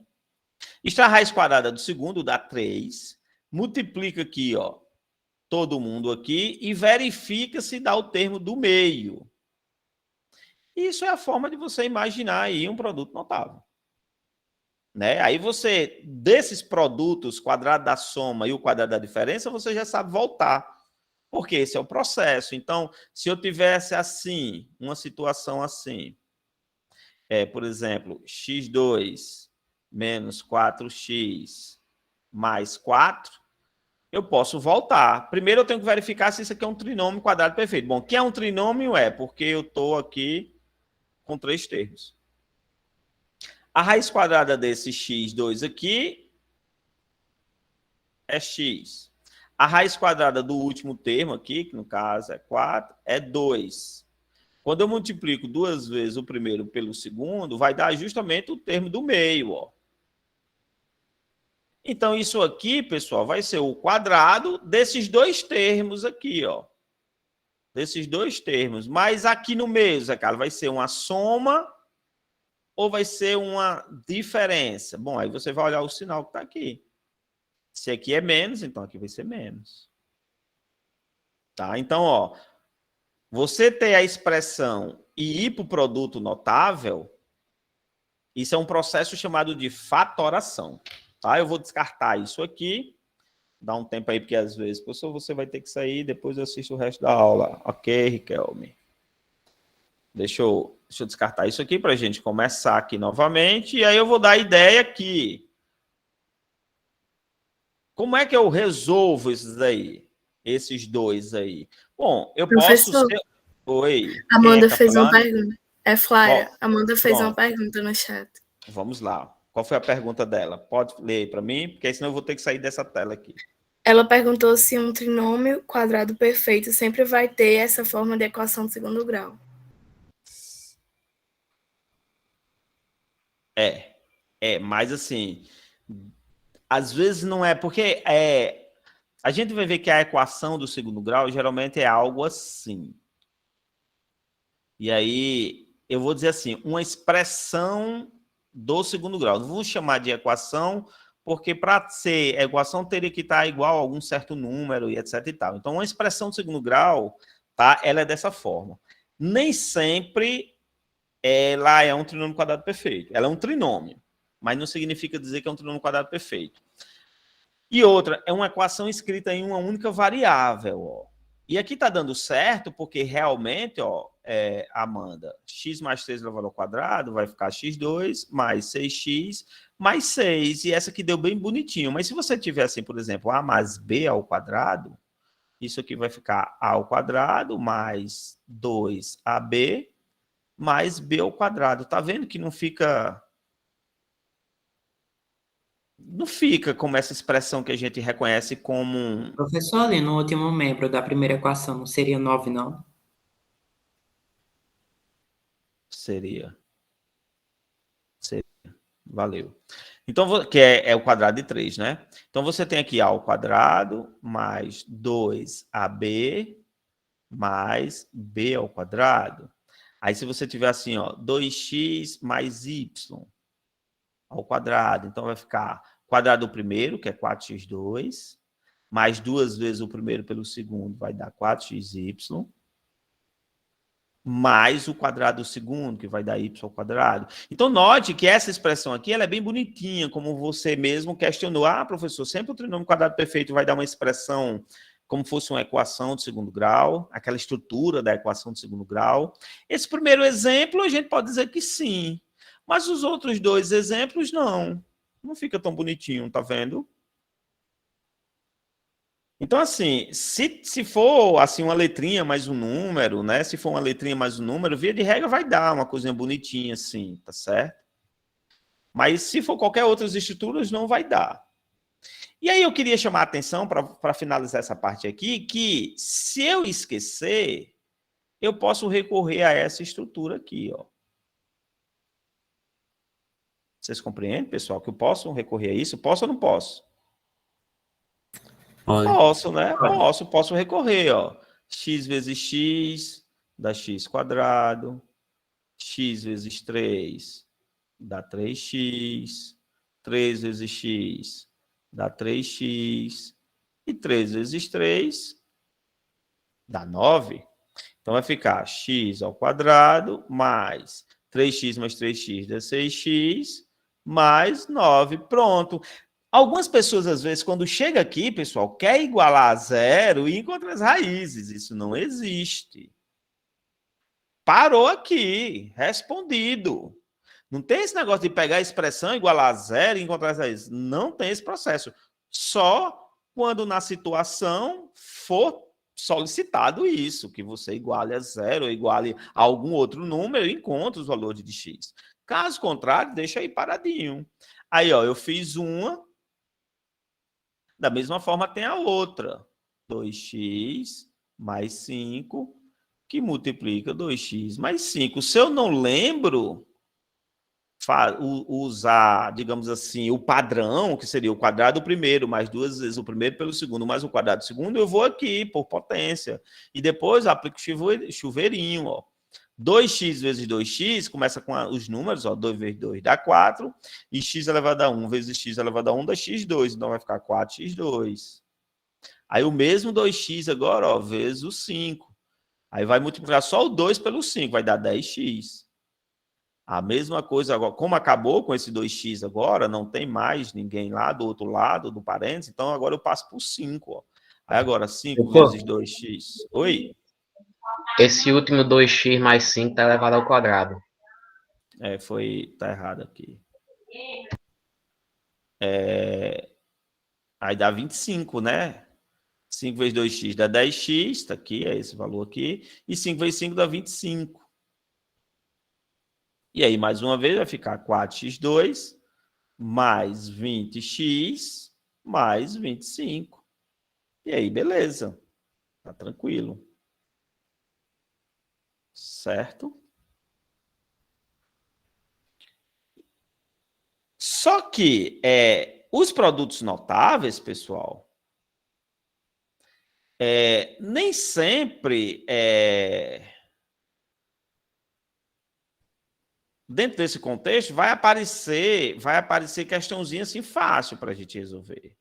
Extrai a raiz quadrada do segundo, dá 3. Multiplica aqui, ó, todo mundo aqui e verifica se dá o termo do meio. Isso é a forma de você imaginar aí um produto notável. Né? Aí você, desses produtos, quadrado da soma e o quadrado da diferença, você já sabe voltar. Porque esse é o processo. Então, se eu tivesse assim, uma situação assim, por exemplo, x2 menos 4x mais 4, eu posso voltar. Primeiro eu tenho que verificar se isso aqui é um trinômio quadrado perfeito. Bom, o que é um trinômio? Porque eu estou aqui com 3 termos. A raiz quadrada desse x2 aqui é x. A raiz quadrada do último termo aqui, que no caso é 4, é 2. Quando eu multiplico 2 vezes o primeiro pelo segundo, vai dar justamente o termo do meio, ó. Então, isso aqui, pessoal, vai ser o quadrado desses dois termos aqui, ó. Desses dois termos. Mas aqui no meio, Zé Carlos, vai ser uma soma ou vai ser uma diferença? Bom, aí você vai olhar o sinal que está aqui. Se aqui é menos, então aqui vai ser menos. Tá? Então, ó, você ter a expressão e ir para o produto notável, isso é um processo chamado de fatoração. Tá? Eu vou descartar isso aqui. Dá um tempo aí, porque às vezes, professor, você vai ter que sair, depois eu assisto o resto da aula. Ok, Riquelme. Deixa eu descartar isso aqui para a gente começar aqui novamente. E aí eu vou dar a ideia aqui. Como é que eu resolvo esses aí? Esses dois aí? Bom, eu posso ser... Oi. Amanda tá fez uma falando? pergunta. É Flávia. Ó, Amanda fez uma pronto. pergunta no chat. Vamos lá. Qual foi a pergunta dela? Pode ler aí para mim, porque senão eu vou ter que sair dessa tela aqui. Ela perguntou se um trinômio quadrado perfeito sempre vai ter essa forma de equação de segundo grau. Mas assim, às vezes não é, porque a gente vai ver que a equação do segundo grau geralmente é algo assim. E aí, eu vou dizer assim, uma expressão do segundo grau. Não vou chamar de equação, porque para ser equação teria que estar igual a algum certo número e etc e tal. Então, uma expressão do segundo grau, tá? Ela é dessa forma. Nem sempre ela é um trinômio quadrado perfeito. Ela é um trinômio, mas não significa dizer que é um trinômio quadrado perfeito. E outra, é uma equação escrita em uma única variável, ó. E aqui está dando certo, porque realmente, ó, Amanda, x mais 3 elevado ao quadrado vai ficar x2 mais 6x mais 6. E essa aqui deu bem bonitinho. Mas se você tiver assim, por exemplo, a mais b ao quadrado, isso aqui vai ficar a ao quadrado mais 2ab mais b ao quadrado. Tá vendo que não fica... Não fica como essa expressão que a gente reconhece como... Professor, ali no último membro da primeira equação, não seria 9, não? Seria. Valeu. Então, que é o quadrado de 3, né? Então, você tem aqui a ao quadrado mais 2ab mais b ao quadrado. Aí, se você tiver assim, ó, 2x mais y ao quadrado, então vai ficar quadrado do primeiro, que é 4x2, mais 2 vezes o primeiro pelo segundo, vai dar 4xy, mais o quadrado do segundo, que vai dar y ao quadrado. Então, note que essa expressão aqui ela é bem bonitinha, como você mesmo questionou. Ah, professor, sempre o trinômio quadrado perfeito vai dar uma expressão como fosse uma equação de segundo grau, aquela estrutura da equação de segundo grau. Esse primeiro exemplo, a gente pode dizer que sim. Mas os outros dois exemplos, não. Não fica tão bonitinho, tá vendo? Então, assim, se for assim, uma letrinha mais um número, né? Se for uma letrinha mais um número, via de regra vai dar uma coisinha bonitinha assim, tá certo? Mas se for qualquer outras estruturas, não vai dar. E aí eu queria chamar a atenção, para finalizar essa parte aqui, que se eu esquecer, eu posso recorrer a essa estrutura aqui, ó. Vocês compreendem, pessoal, que eu posso recorrer a isso? Posso ou não posso? Pode. Posso, né? Posso recorrer, ó. X vezes x dá x quadrado. X vezes 3 dá 3x. 3 vezes x dá 3x. E 3 vezes 3 dá 9. Então, vai ficar x ao quadrado mais 3x mais 3x dá 6x mais 9. Pronto. Algumas pessoas, às vezes, quando chega aqui, pessoal, quer igualar a zero e encontra as raízes. Isso não existe. Parou aqui. Respondido. Não tem esse negócio de pegar a expressão, igualar a zero e encontrar as raízes. Não tem esse processo. Só quando na situação for solicitado isso, que você iguale a zero ou iguale a algum outro número e encontre os valores de x. Caso contrário, deixa aí paradinho. Aí, ó, eu fiz uma. Da mesma forma, tem a outra. 2x mais 5, que multiplica 2x mais 5. Se eu não lembro, usar, digamos assim, o padrão, que seria o quadrado do primeiro, mais 2 vezes o primeiro pelo segundo, mais o quadrado do segundo, eu vou aqui, por potência. E depois aplico o chuveirinho, ó. 2x vezes 2x, começa com os números, ó, 2 vezes 2 dá 4, e x elevado a 1 vezes x elevado a 1 dá x2, então vai ficar 4x2. Aí o mesmo 2x agora, ó, vezes o 5. Aí vai multiplicar só o 2 pelo 5, vai dar 10x. A mesma coisa agora, como acabou com esse 2x agora, não tem mais ninguém lá do outro lado, do parênteses, então agora eu passo por 5, ó. Aí agora 5 vezes 2x. Oi? Esse último 2x mais 5 tá elevado ao quadrado. Tá errado aqui. Aí dá 25, né? 5 vezes 2x dá 10x, tá aqui, é esse valor aqui. E 5 vezes 5 dá 25. E aí, mais uma vez, vai ficar 4x2 mais 20x mais 25. E aí, beleza. Tá tranquilo. Certo? Só que os produtos notáveis, pessoal, nem sempre dentro desse contexto vai aparecer questãozinha assim fácil para a gente resolver.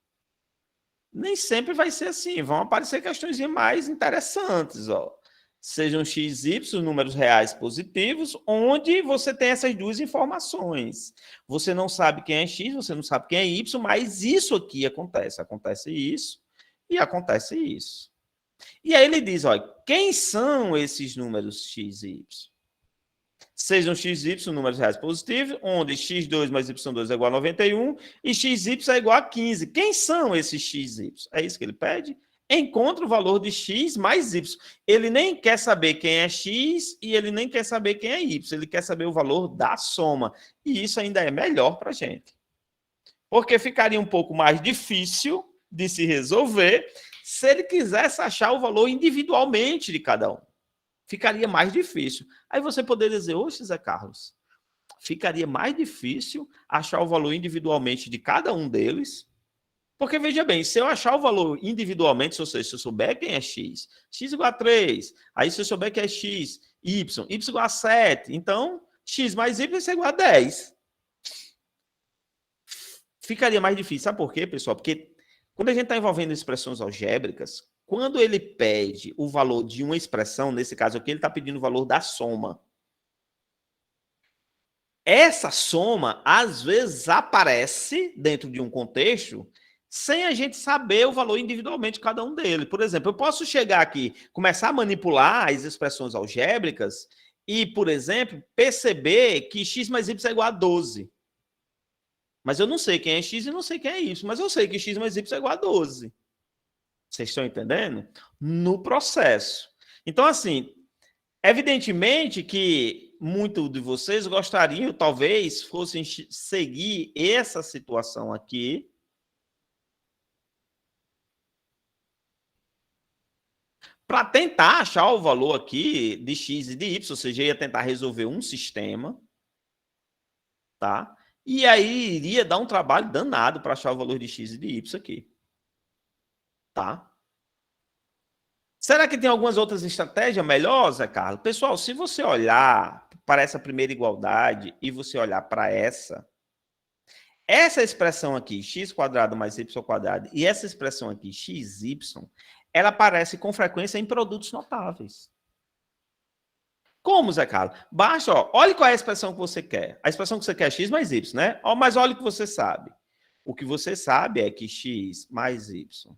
Nem sempre vai ser assim, vão aparecer questõezinhas mais interessantes, ó. Sejam x, y, números reais positivos, onde você tem essas duas informações. Você não sabe quem é x, você não sabe quem é y, mas isso aqui acontece. Acontece isso e acontece isso. E aí ele diz, ó, quem são esses números x e y? Sejam x, y, números reais positivos, onde x2 mais y2 é igual a 91 e xy é igual a 15. Quem são esses x e y? É isso que ele pede? Encontra o valor de x mais y. Ele nem quer saber quem é x e ele nem quer saber quem é y. Ele quer saber o valor da soma. E isso ainda é melhor para a gente. Porque ficaria um pouco mais difícil de se resolver se ele quisesse achar o valor individualmente de cada um. Ficaria mais difícil. Aí você poderia dizer, oxe, Zé Carlos, ficaria mais difícil achar o valor individualmente de cada um deles. Porque, veja bem, se eu achar o valor individualmente, se eu souber quem é x, x igual a 3, aí se eu souber que é x, y igual a 7, então x mais y é igual a 10. Ficaria mais difícil. Sabe por quê, pessoal? Porque quando a gente está envolvendo expressões algébricas, quando ele pede o valor de uma expressão, nesse caso aqui, ele está pedindo o valor da soma. Essa soma, às vezes, aparece dentro de um contexto sem a gente saber o valor individualmente de cada um deles. Por exemplo, eu posso chegar aqui, começar a manipular as expressões algébricas e, por exemplo, perceber que x mais y é igual a 12. Mas eu não sei quem é x e não sei quem é y, mas eu sei que x mais y é igual a 12. Vocês estão entendendo? No processo. Então, assim, evidentemente que muitos de vocês gostariam, talvez, fossem seguir essa situação aqui, para tentar achar o valor aqui de x e de y, ou seja, ia tentar resolver um sistema, tá? E aí iria dar um trabalho danado para achar o valor de x e de y aqui. Tá? Será que tem algumas outras estratégias melhores, Zé Carlos? Pessoal, se você olhar para essa primeira igualdade e você olhar para essa expressão aqui, x² mais y², e essa expressão aqui, xy, ela aparece com frequência em produtos notáveis. Como, Zé Carlos? Basta, ó, olha qual é a expressão que você quer. A expressão que você quer é x mais y, né? Ó, mas olha o que você sabe. O que você sabe é que x mais y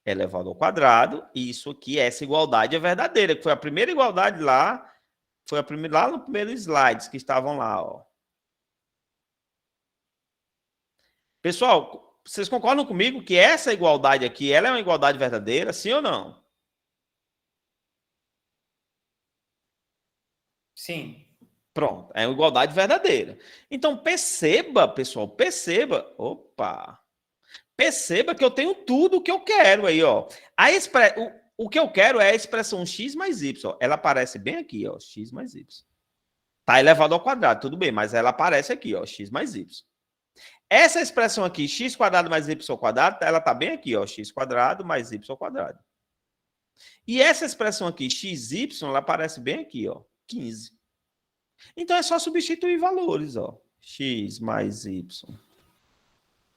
é elevado ao quadrado, e isso aqui, essa igualdade é verdadeira, que foi a primeira igualdade lá, foi a primeira, lá no primeiro slides que estavam lá, ó. Pessoal, vocês concordam comigo que essa igualdade aqui, ela é uma igualdade verdadeira, sim ou não? Sim. Pronto, é uma igualdade verdadeira. Então, perceba, pessoal, perceba Perceba que eu tenho tudo o que eu quero aí, ó. O que eu quero é a expressão x mais y. Ela aparece bem aqui, ó, x mais y. Tá elevado ao quadrado, tudo bem, mas ela aparece aqui, ó, x mais y. Essa expressão aqui, x quadrado mais y ao quadrado, ela tá bem aqui, ó, x quadrado mais y ao quadrado. E essa expressão aqui, xy, ela aparece bem aqui, ó, 15. Então é só substituir valores, ó. X mais y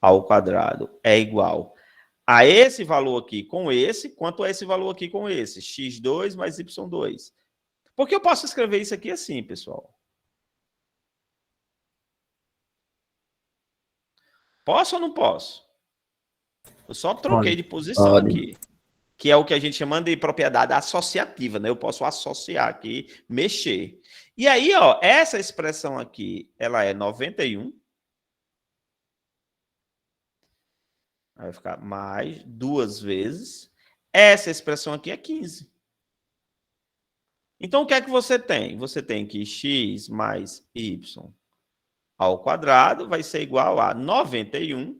ao quadrado é igual a esse valor aqui com esse, quanto a esse valor aqui com esse, x2 mais y2. Porque eu posso escrever isso aqui assim, pessoal. Posso ou não posso? Eu só troquei de posição aqui, que é o que a gente chama de propriedade associativa, né? Eu posso associar aqui, mexer. E aí, ó, essa expressão aqui, ela é 91. Vai ficar mais 2 vezes. Essa expressão aqui é 15. Então, o que é que você tem? Você tem que x mais y ao quadrado vai ser igual a 91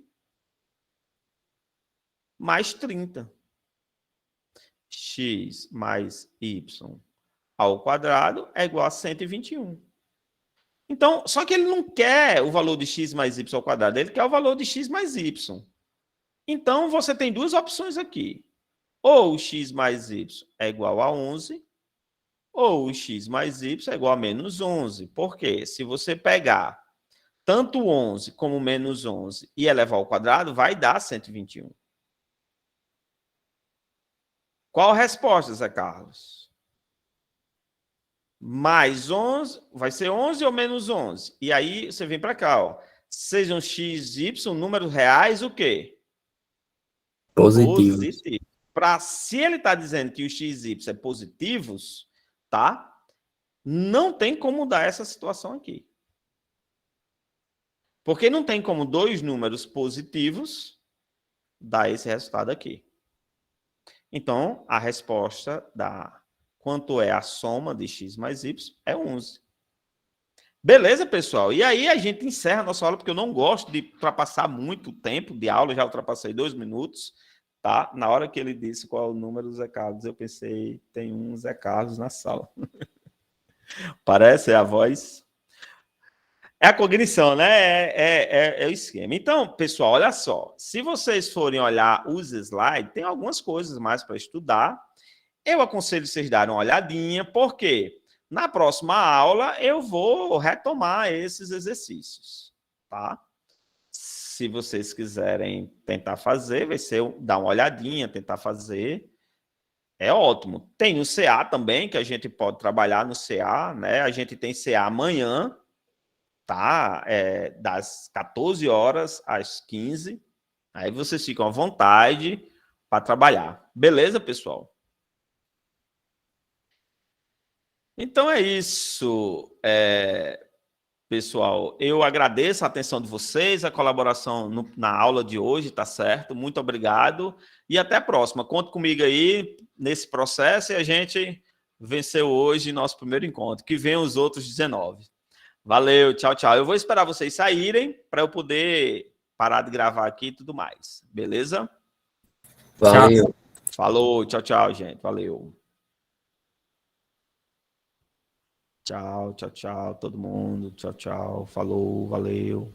mais 30. X mais y ao quadrado é igual a 121. Então, só que ele não quer o valor de x mais y ao quadrado, ele quer o valor de x mais y. Então, você tem duas opções aqui. Ou o x mais y é igual a 11, ou o x mais y é igual a menos 11. Por quê? Se você pegar tanto 11 como menos 11 e elevar ao quadrado, vai dar 121. Qual a resposta, Zé Carlos? Mais 11, vai ser 11 ou menos 11? E aí, você vem para cá, ó. Sejam x, y, números reais, o quê? Positivo. Se ele está dizendo que os x e y é positivos, tá? Não tem como mudar essa situação aqui. Porque não tem como dois números positivos dar esse resultado aqui. Então, a resposta da quanto é a soma de x mais y é 11. Beleza, pessoal? E aí a gente encerra a nossa aula, porque eu não gosto de ultrapassar muito tempo de aula, já ultrapassei 2 minutos, tá? Na hora que ele disse qual é o número do Zé Carlos, eu pensei, tem um Zé Carlos na sala. Parece a voz? É a cognição, né? É o esquema. Então, pessoal, olha só. Se vocês forem olhar os slides, tem algumas coisas mais para estudar. Eu aconselho vocês darem uma olhadinha, porque na próxima aula eu vou retomar esses exercícios, tá? Se vocês quiserem tentar fazer, vai ser dar uma olhadinha, tentar fazer. É ótimo. Tem o CA também, que a gente pode trabalhar no CA, né? A gente tem CA amanhã, tá? Das 14 horas às 15. Aí vocês ficam à vontade para trabalhar. Beleza, pessoal? Então é isso, pessoal. Eu agradeço a atenção de vocês, a colaboração na aula de hoje, tá certo? Muito obrigado e até a próxima. Conte comigo aí nesse processo e a gente venceu hoje nosso primeiro encontro. Que venham os outros 19. Valeu, tchau, tchau. Eu vou esperar vocês saírem para eu poder parar de gravar aqui e tudo mais. Beleza? Valeu. Falou, tchau, tchau, gente. Valeu. Tchau, tchau, tchau, todo mundo. Tchau, tchau. Falou, valeu.